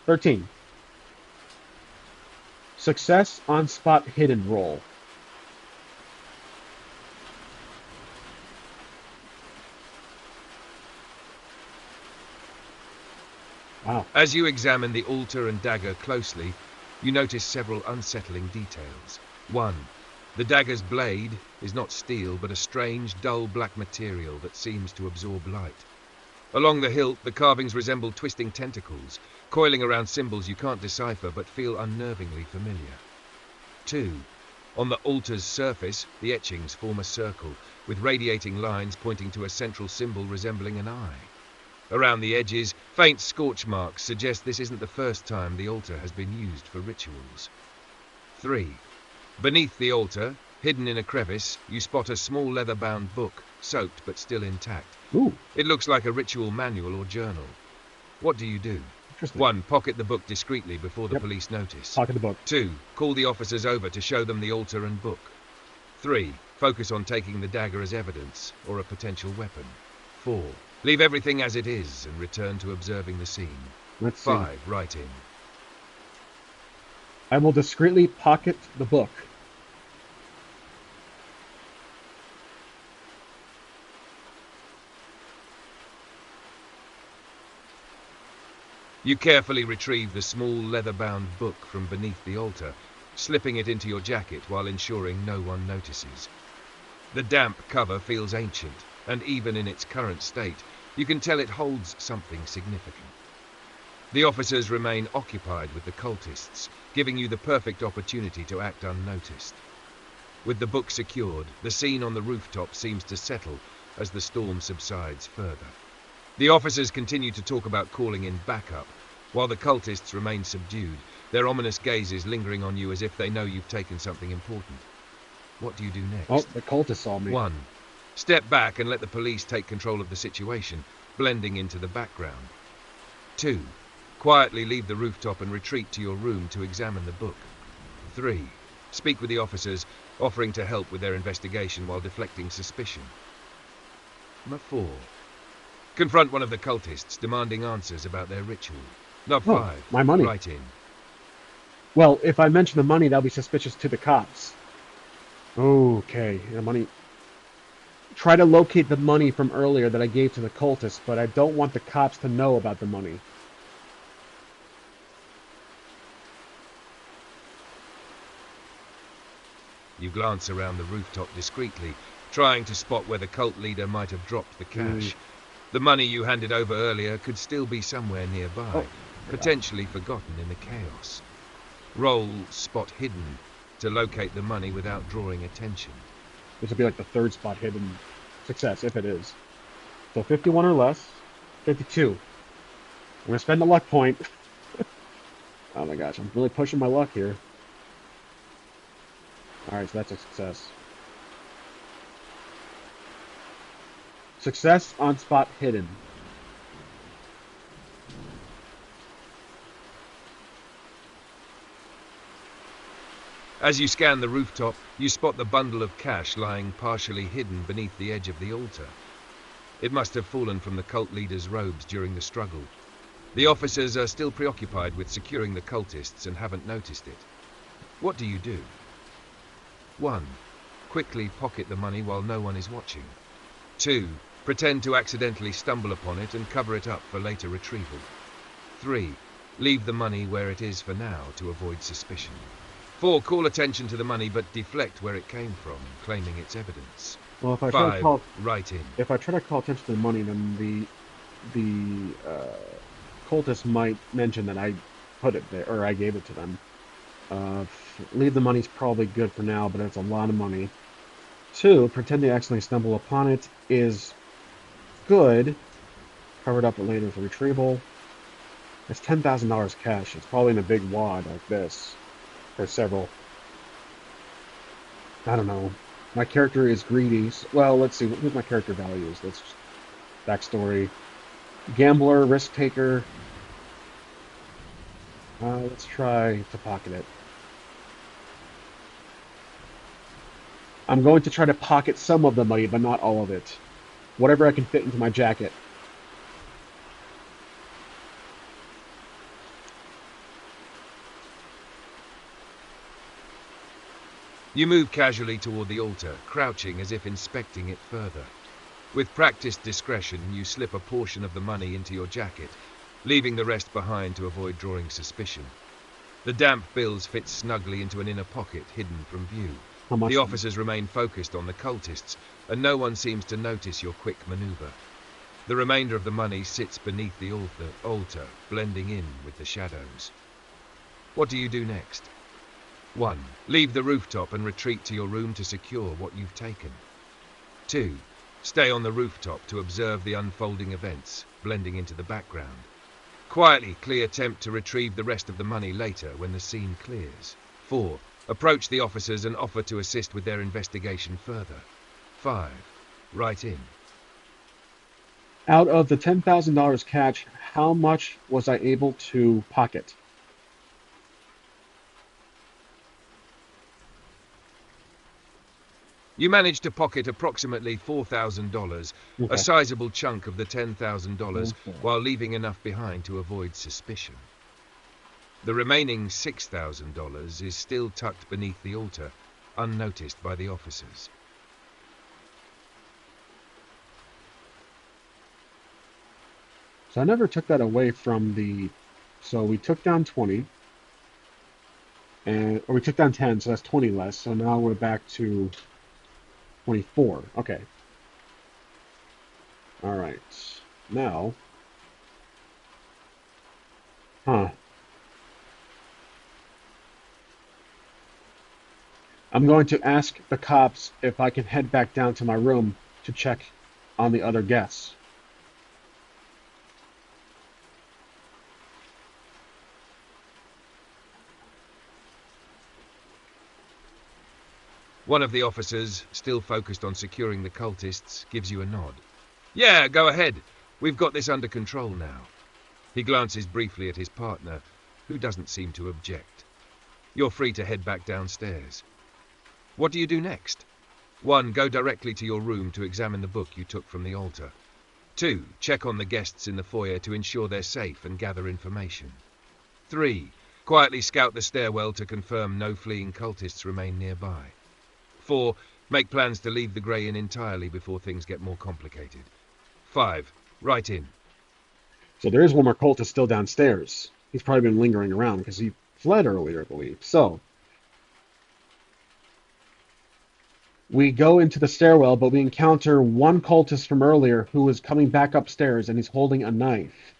13. Success on spot hidden roll. Wow. As you examine the altar and dagger closely, you notice several unsettling details. 1. The dagger's blade is not steel, but a strange, dull black material that seems to absorb light. Along the hilt, the carvings resemble twisting tentacles, coiling around symbols you can't decipher but feel unnervingly familiar. 2. On the altar's surface, the etchings form a circle, with radiating lines pointing to a central symbol resembling an eye. Around the edges, faint scorch marks suggest this isn't the first time the altar has been used for rituals. 3. Beneath the altar, hidden in a crevice, you spot a small leather-bound book, soaked but still intact. Ooh. It looks like a ritual manual or journal. What do you do? Interesting. 1. Pocket the book discreetly before the police notice. Pocket the book. 2. Call the officers over to show them the altar and book. 3. Focus on taking the dagger as evidence, or a potential weapon. 4. Leave everything as it is and return to observing the scene. Let's see. 5. Write in. I will discreetly pocket the book. You carefully retrieve the small leather-bound book from beneath the altar, slipping it into your jacket while ensuring no one notices. The damp cover feels ancient, and even in its current state, you can tell it holds something significant. The officers remain occupied with the cultists, giving you the perfect opportunity to act unnoticed. With the book secured, the scene on the rooftop seems to settle as the storm subsides further. The officers continue to talk about calling in backup, while the cultists remain subdued, their ominous gazes lingering on you as if they know you've taken something important. What do you do next? Oh, the cultists saw me. 1. Step back and let the police take control of the situation, blending into the background. 2. Quietly leave the rooftop and retreat to your room to examine the book. 3. Speak with the officers, offering to help with their investigation while deflecting suspicion. 4. Confront one of the cultists, demanding answers about their ritual. 5. My money. Write in. Well, if I mention the money, that'll be suspicious to the cops. Okay, the money. Try to locate the money from earlier that I gave to the cultists, but I don't want the cops to know about the money. You glance around the rooftop discreetly, trying to spot where the cult leader might have dropped the cash. The money you handed over earlier could still be somewhere nearby, potentially forgotten in the chaos. Roll Spot Hidden to locate the money without drawing attention. This will be like the third spot hidden success, if it is. So 51 or less. 52. I'm going to spend a luck point. Oh my gosh, I'm really pushing my luck here. Alright, so that's a success. Success on spot hidden. As you scan the rooftop, you spot the bundle of cash lying partially hidden beneath the edge of the altar. It must have fallen from the cult leader's robes during the struggle. The officers are still preoccupied with securing the cultists and haven't noticed it. What do you do? 1. Quickly pocket the money while no one is watching. 2. Pretend to accidentally stumble upon it and cover it up for later retrieval. 3. Leave the money where it is for now to avoid suspicion. 4. Call attention to the money but deflect where it came from, claiming its evidence. Well, if I try 5. to call, Write in. if I try to call attention to the money, then the cultists might mention that I put it there, or I gave it to them. Leave the money's probably good for now, but it's a lot of money. 2. Pretend to accidentally stumble upon it is good. Cover it up later for retrieval. It's $10,000 cash. It's probably in a big wad like this. Or several. I don't know. My character is greedy. Well, let's see. What's my character values? Let's backstory. Gambler, risk taker. Let's try to pocket it. I'm going to try to pocket some of the money, but not all of it. Whatever I can fit into my jacket. You move casually toward the altar, crouching as if inspecting it further. With practiced discretion, you slip a portion of the money into your jacket, leaving the rest behind to avoid drawing suspicion. The damp bills fit snugly into an inner pocket hidden from view. How The much? officers remain focused on the cultists, and no one seems to notice your quick maneuver. The remainder of the money sits beneath the altar, blending in with the shadows. What do you do next? 1. Leave the rooftop and retreat to your room to secure what you've taken. 2. Stay on the rooftop to observe the unfolding events, blending into the background. Quietly attempt to retrieve the rest of the money later when the scene clears. 4. Approach the officers and offer to assist with their investigation further. 5. Write in. Out of the $10,000 cash, how much was I able to pocket? You manage to pocket approximately $4,000, a Okay. sizable chunk of the $10,000, Okay. while leaving enough behind to avoid suspicion. The remaining $6,000 is still tucked beneath the altar, unnoticed by the officers. So I never took that away from the. So we took down 20, or we took down 10, so that's 20 less. So now we're back to 24. Okay. All right. Now, huh? I'm going to ask the cops if I can head back down to my room to check on the other guests. One of the officers, still focused on securing the cultists, gives you a nod. Yeah, go ahead. We've got this under control now. He glances briefly at his partner, who doesn't seem to object. You're free to head back downstairs. What do you do next? 1. Go directly to your room to examine the book you took from the altar. 2. Check on the guests in the foyer to ensure they're safe and gather information. 3. Quietly scout the stairwell to confirm no fleeing cultists remain nearby. 4. Make plans to leave the Grey Inn entirely before things get more complicated. 5. Write in. So there is one more cultist still downstairs. He's probably been lingering around because he fled earlier, I believe. So we go into the stairwell, but we encounter one cultist from earlier who is coming back upstairs and he's holding a knife.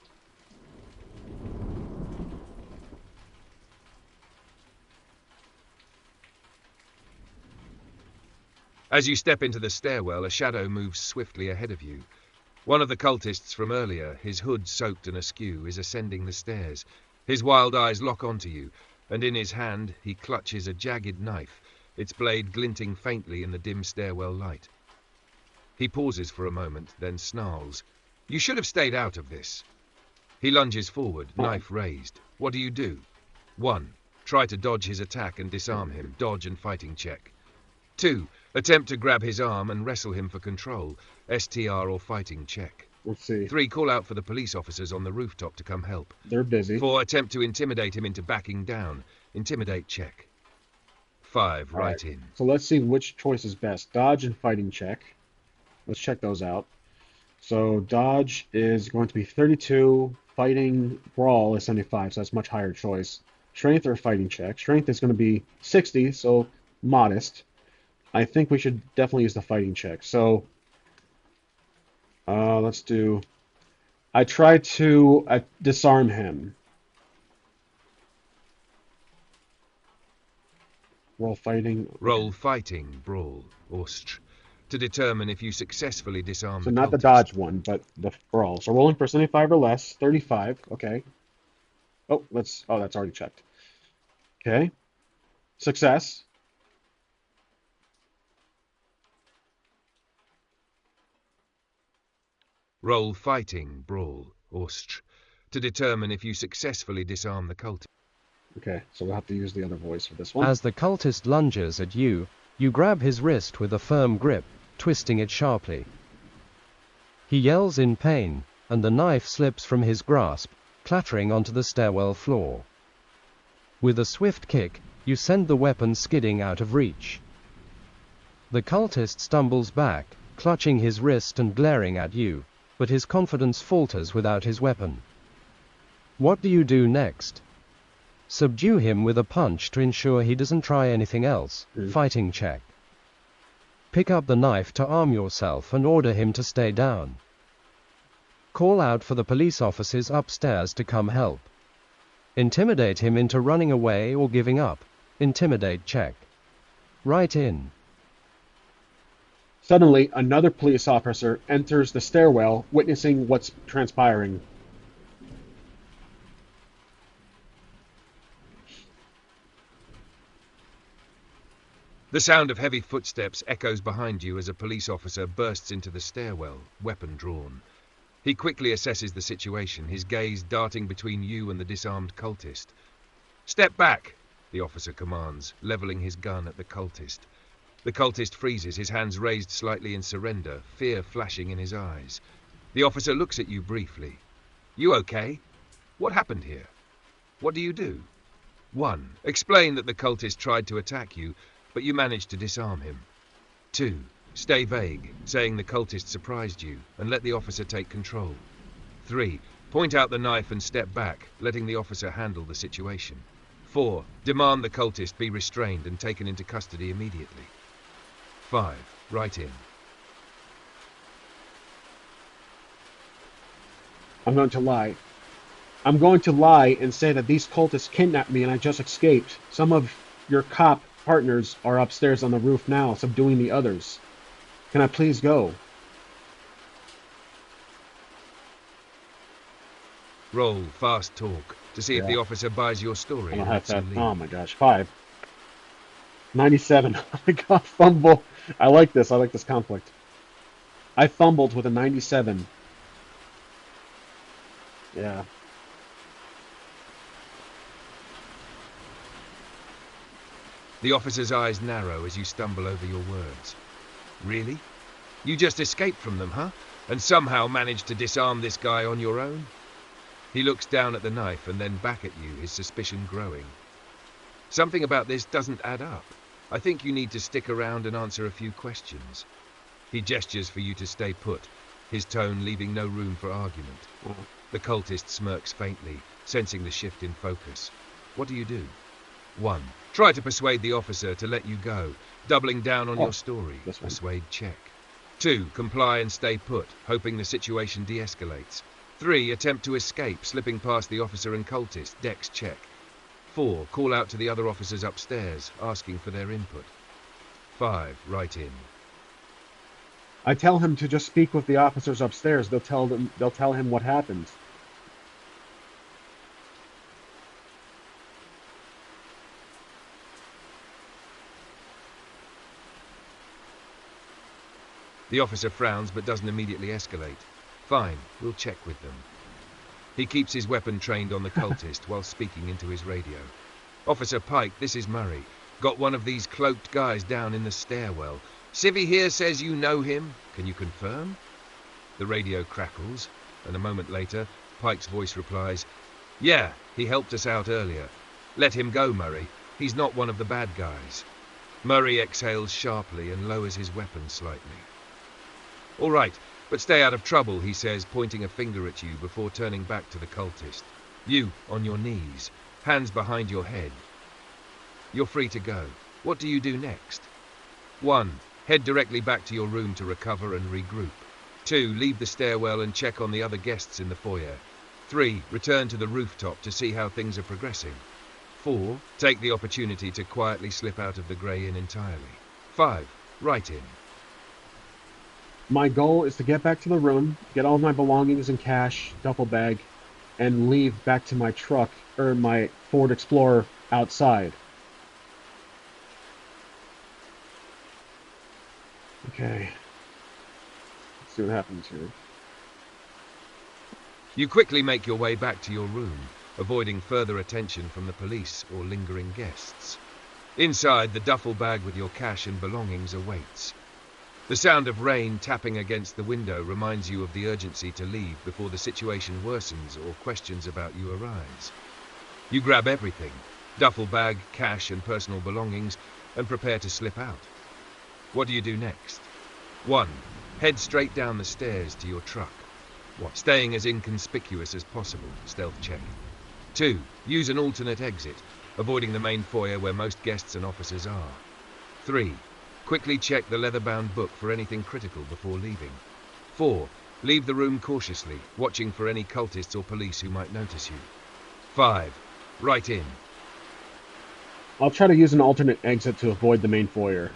As you step into the stairwell, a shadow moves swiftly ahead of you. One of the cultists from earlier, his hood soaked and askew, is ascending the stairs. His wild eyes lock onto you, and in his hand he clutches a jagged knife, its blade glinting faintly in the dim stairwell light. He pauses for a moment, then snarls. You should have stayed out of this. He lunges forward, Uh-oh. knife raised. What do you do? 1. Try to dodge his attack and disarm him. Dodge and fighting check. 2. Attempt to grab his arm and wrestle him for control. STR or fighting check. Let's see. 3. Call out for the police officers on the rooftop to come help. They're busy. 4. Attempt to intimidate him into backing down. Intimidate check. 5. All right. Write in. So let's see which choice is best. Dodge and fighting check. Let's check those out. So dodge is going to be 32. Fighting brawl is 75, so that's much higher choice. Strength or fighting check. Strength is going to be 60, so modest. I think we should definitely use the fighting check. So let's do. I try to disarm him. Roll fighting. Roll Okay. fighting, brawl, or to determine if you successfully disarm So the not the cultist. dodge one, but the brawl. So rolling for 75 or less. 35. Okay. Oh, let's. Oh, that's already checked. Okay. Success. Roll fighting, brawl, or to determine if you successfully disarm the cultist. Okay, so we'll have to use the other voice for this one. As the cultist lunges at you, you grab his wrist with a firm grip, twisting it sharply. He yells in pain, and the knife slips from his grasp, clattering onto the stairwell floor. With a swift kick, you send the weapon skidding out of reach. The cultist stumbles back, clutching his wrist and glaring at you, but his confidence falters without his weapon. What do you do next? Subdue him with a punch to ensure he doesn't try anything else. Fighting check. Pick up the knife to arm yourself and order him to stay down. Call out for the police officers upstairs to come help. Intimidate him into running away or giving up. Intimidate check. Write in. Suddenly, another police officer enters the stairwell, witnessing what's transpiring. The sound of heavy footsteps echoes behind you as a police officer bursts into the stairwell, weapon drawn. He quickly assesses the situation, his gaze darting between you and the disarmed cultist. "Step back," the officer commands, leveling his gun at the cultist. The cultist freezes, his hands raised slightly in surrender, fear flashing in his eyes. The officer looks at you briefly. "You okay? What happened here? What do you do?" 1. Explain that the cultist tried to attack you, but you managed to disarm him. 2. Stay vague, saying the cultist surprised you, and let the officer take control. 3. Point out the knife and step back, letting the officer handle the situation. 4. Demand the cultist be restrained and taken into custody immediately. 5. Write in. I'm going to lie. I'm going to lie and say that these cultists kidnapped me and I just escaped. Some of your cop partners are upstairs on the roof now, subduing the others. Can I please go? Roll fast talk to see if the officer buys your story I don't and have lets that. you leave. Oh my gosh, 5. 97. I got fumble. I like this. I like this conflict. I fumbled with a 97. Yeah. The officer's eyes narrow as you stumble over your words. Really? You just escaped from them, huh? And somehow managed to disarm this guy on your own? He looks down at the knife and then back at you, his suspicion growing. Something about this doesn't add up. I think you need to stick around and answer a few questions. He gestures for you to stay put, his tone leaving no room for argument. The cultist smirks faintly, sensing the shift in focus. What do you do? 1. Try to persuade the officer to let you go, doubling down on your story. Persuade check. 2. Comply and stay put, hoping the situation de-escalates. 3. Attempt to escape, slipping past the officer and cultist. Dex check. 4. Call out to the other officers upstairs, asking for their input. 5. Write in. I tell him to just speak with the officers upstairs. They'll tell him what happened. The officer frowns but doesn't immediately escalate. Fine, we'll check with them. He keeps his weapon trained on the cultist while speaking into his radio. Officer Pike, this is Murray. Got one of these cloaked guys down in the stairwell. Civvy here says you know him. Can you confirm? The radio crackles, and a moment later, Pike's voice replies, "Yeah, he helped us out earlier. Let him go, Murray. He's not one of the bad guys." Murray exhales sharply and lowers his weapon slightly. "All right, but stay out of trouble," he says, pointing a finger at you before turning back to the cultist. "You, on your knees, hands behind your head. You're free to go. What do you do next? 1. Head directly back to your room to recover and regroup. 2. Leave the stairwell and check on the other guests in the foyer. 3. Return to the rooftop to see how things are progressing. 4. Take the opportunity to quietly slip out of the Grey Inn entirely. 5. Write in. My goal is to get back to the room, get all of my belongings and cash, duffel bag, and leave back to my truck, or my Ford Explorer, outside. Okay. Let's see what happens here. You quickly make your way back to your room. avoiding further attention from the police or lingering guests. Inside, the duffel bag with your cash and belongings awaits. The sound of rain tapping against the window reminds you of the urgency to leave before the situation worsens or questions about you arise. You grab everything, duffel bag, cash and personal belongings, and prepare to slip out. What do you do next? 1. Head straight down the stairs to your truck. Staying as inconspicuous as possible, stealth check. 2. Use an alternate exit, avoiding the main foyer where most guests and officers are. 3. Quickly check the leather-bound book for anything critical before leaving. 4. Leave the room cautiously, watching for any cultists or police who might notice you. 5. Right in. I'll try to use an alternate exit to avoid the main foyer.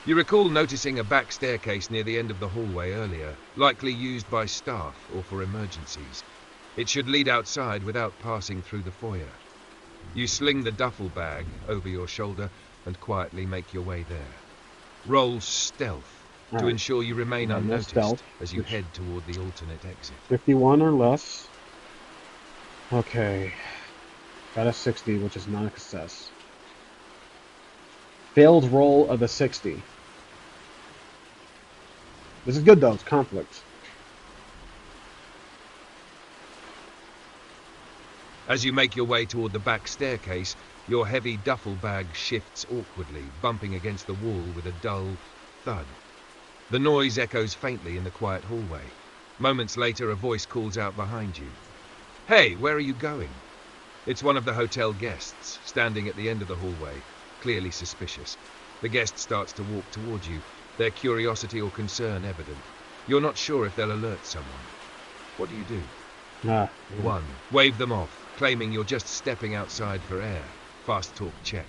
You recall noticing a back staircase near the end of the hallway earlier, likely used by staff or for emergencies. It should lead outside without passing through the foyer. You sling the duffel bag over your shoulder and quietly make your way there. Roll stealth to ensure you remain unnoticed as you head toward the alternate exit. 51 or less. Okay. Got a 60, which is not a success. Failed roll of a 60. This is good though, it's conflict. As you make your way toward the back staircase, your heavy duffel bag shifts awkwardly, bumping against the wall with a dull thud. The noise echoes faintly in the quiet hallway. Moments later, a voice calls out behind you. "Hey, where are you going?" It's one of the hotel guests, standing at the end of the hallway, clearly suspicious. The guest starts to walk toward you, their curiosity or concern evident. You're not sure if they'll alert someone. What do you do? 1. Wave them off, claiming you're just stepping outside for air. Fast talk check.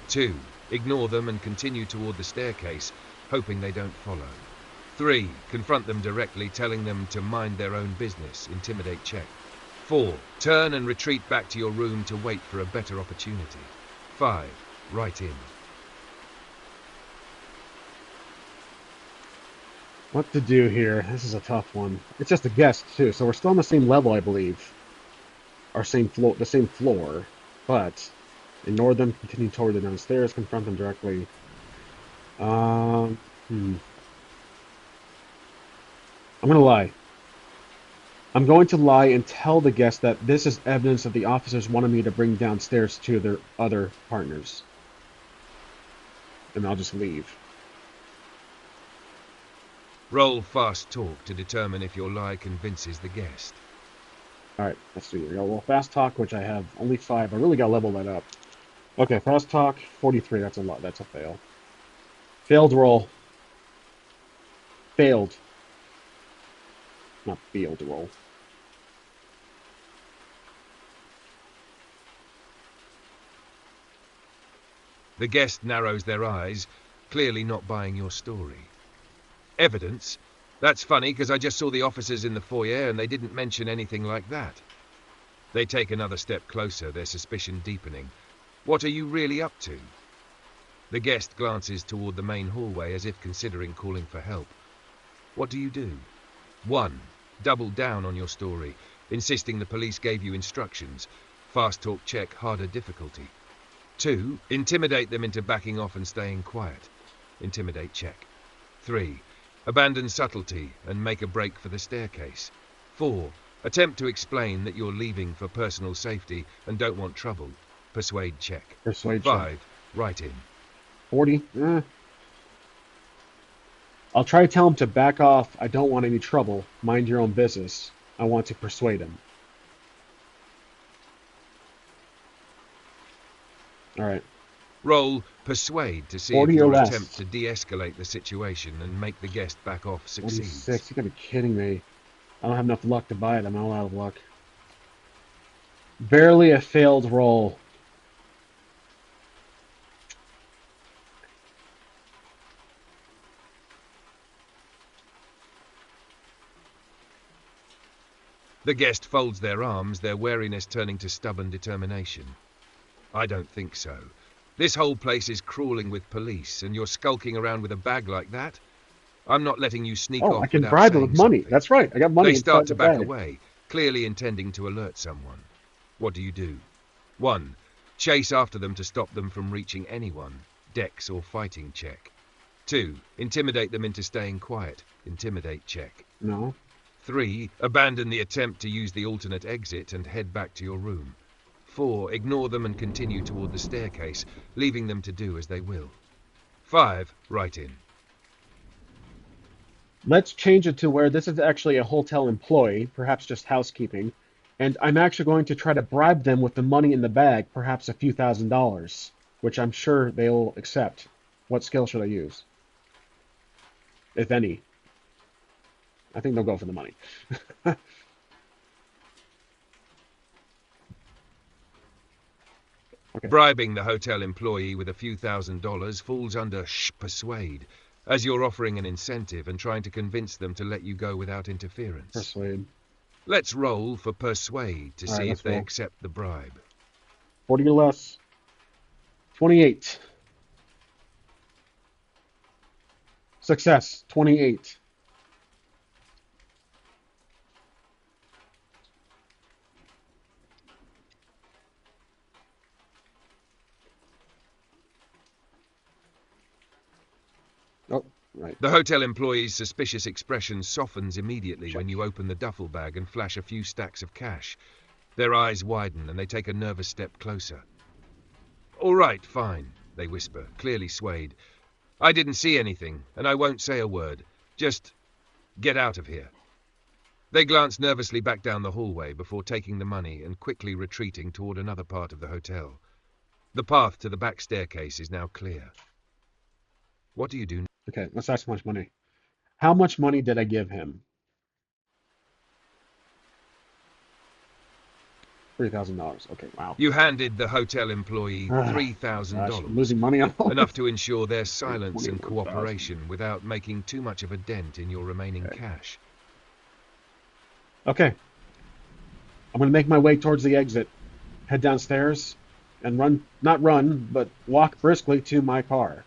2. Ignore them and continue toward the staircase, hoping they don't follow. 3. Confront them directly, telling them to mind their own business. Intimidate check. 4. Turn and retreat back to your room to wait for a better opportunity. 5. Right in. What to do here? This is a tough one. It's just a guest too, so we're still on the same level, I believe. Our same floor, the same floor. But ignore them, continue toward the downstairs, confront them directly. I'm gonna lie. I'm going to lie and tell the guest that this is evidence that the officers wanted me to bring downstairs to their other partners. And I'll just leave. Roll fast talk to determine if your lie convinces the guest. Alright, let's see. Well, fast talk, which I have only 5. I really gotta level that up. Okay, fast talk, 43. That's a lot. That's a fail. Failed roll. Failed. Not failed roll. The guest narrows their eyes, clearly not buying your story. Evidence? That's funny, because I just saw the officers in the foyer and they didn't mention anything like that. They take another step closer, their suspicion deepening. What are you really up to? The guest glances toward the main hallway as if considering calling for help. What do you do? 1. Double down on your story, insisting the police gave you instructions. Fast talk check, harder difficulty. 2. Intimidate them into backing off and staying quiet. Intimidate check. 3. Abandon subtlety and make a break for the staircase. 4. Attempt to explain that you're leaving for personal safety and don't want trouble. Persuade check. Persuade 5. check. Right in. 40. I'll try to tell him to back off. I don't want any trouble. Mind your own business. I want to persuade him. Alright. Roll Persuade to see if 40 or your less. attempt to de-escalate the situation and make the guest back off succeeds. 46. You gotta be kidding me. I don't have enough luck to buy it. I'm all out of luck. Barely a failed roll. The guest folds their arms, their wariness turning to stubborn determination. I don't think so. This whole place is crawling with police, and you're skulking around with a bag like that? I'm not letting you sneak Oh, I off can without bribe them with saying money. something. That's right. I got money They start inside to the back bag. away, clearly intending to alert someone. What do you do? 1. Chase after them to stop them from reaching anyone. Dex or fighting check. 2. Intimidate them into staying quiet. Intimidate check. No. 3. Abandon the attempt to use the alternate exit and head back to your room. 4. Ignore them and continue toward the staircase, leaving them to do as they will. 5. Write in. Let's change it to where this is actually a hotel employee, perhaps just housekeeping, and I'm actually going to try to bribe them with the money in the bag, perhaps a few $1,000s, which I'm sure they'll accept. What skill should I use? If any. I think they'll go for the money. Okay. Bribing the hotel employee with a few $1,000s falls under persuade, as you're offering an incentive and trying to convince them to let you go without interference. Persuade. Let's roll for persuade to All right, see let's if they roll. accept the bribe. 40 or less. 28. Success. 28. Oh, right. The hotel employee's suspicious expression softens immediately Check. when you open the duffel bag and flash a few stacks of cash. Their eyes widen and they take a nervous step closer. All right, fine, they whisper, clearly swayed. I didn't see anything, and I won't say a word. Just get out of here. They glance nervously back down the hallway before taking the money and quickly retreating toward another part of the hotel. The path to the back staircase is now clear. What do you do? Okay, let's ask how much money. How much money did I give him? $3,000. Okay, wow. You handed the hotel employee Gosh, I'm $3,000. losing money on all Enough to ensure their silence and 21,000. cooperation without making too much of a dent in your remaining cash. Okay. I'm going to make my way towards the exit, head downstairs, and not run, but walk briskly to my car.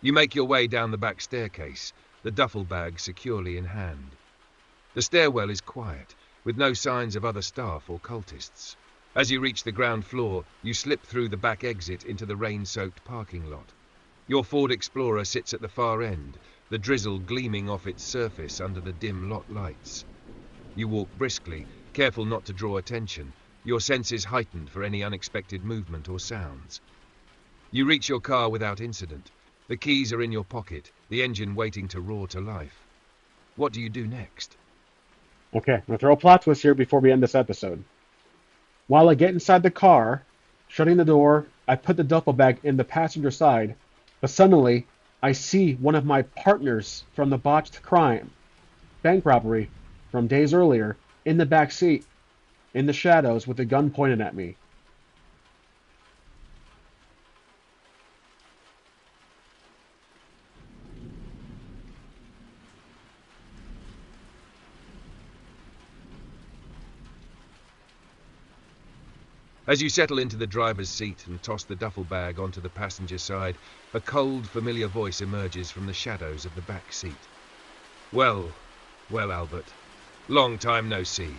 You make your way down the back staircase, the duffel bag securely in hand. The stairwell is quiet, with no signs of other staff or cultists. As you reach the ground floor, you slip through the back exit into the rain-soaked parking lot. Your Ford Explorer sits at the far end, the drizzle gleaming off its surface under the dim lot lights. You walk briskly, careful not to draw attention, your senses heightened for any unexpected movement or sounds. You reach your car without incident. The keys are in your pocket, the engine waiting to roar to life. What do you do next? Okay, I'm going to throw a plot twist here before we end this episode. While I get inside the car, shutting the door, I put the duffel bag in the passenger side, but suddenly I see one of my partners from the botched crime, bank robbery, from days earlier, in the back seat, in the shadows with a gun pointed at me. As you settle into the driver's seat and toss the duffel bag onto the passenger side, a cold, familiar voice emerges from the shadows of the back seat. Well, Albert. Long time no see.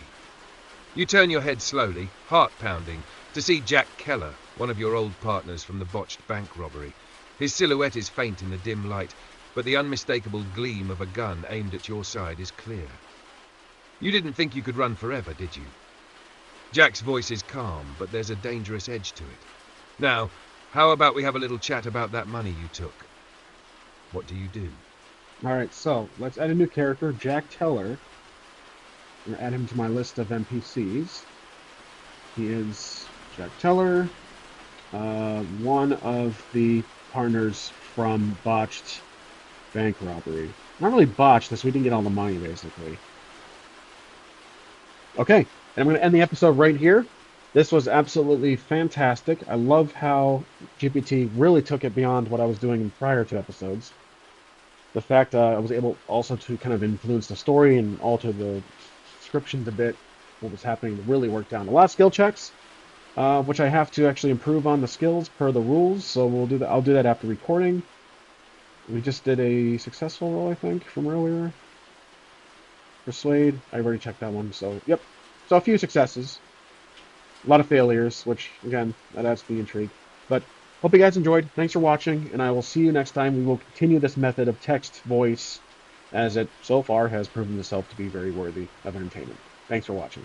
You turn your head slowly, heart pounding, to see Jack Keller, one of your old partners from the botched bank robbery. His silhouette is faint in the dim light, but the unmistakable gleam of a gun aimed at your side is clear. You didn't think you could run forever, did you? Jack's voice is calm, but there's a dangerous edge to it. Now, how about we have a little chat about that money you took? What do you do? All right, so let's add a new character, Jack Teller. I'm going to add him to my list of NPCs. He is Jack Teller, one of the partners from botched bank robbery. Not really botched, this we didn't get all the money, basically. Okay. And I'm going to end the episode right here. This was absolutely fantastic. I love how GPT really took it beyond what I was doing in prior to episodes. The fact I was able also to kind of influence the story and alter the descriptions a bit, what was happening to really work down. A lot of skill checks, which I have to actually improve on the skills per the rules, so we'll do that. I'll do that after recording. We just did a successful roll, I think, from earlier. Persuade, I already checked that one, so yep. So a few successes. A lot of failures, which, again, that adds to the intrigue. But hope you guys enjoyed. Thanks for watching, and I will see you next time. We will continue this method of text voice, as it so far has proven itself to be very worthy of entertainment. Thanks for watching.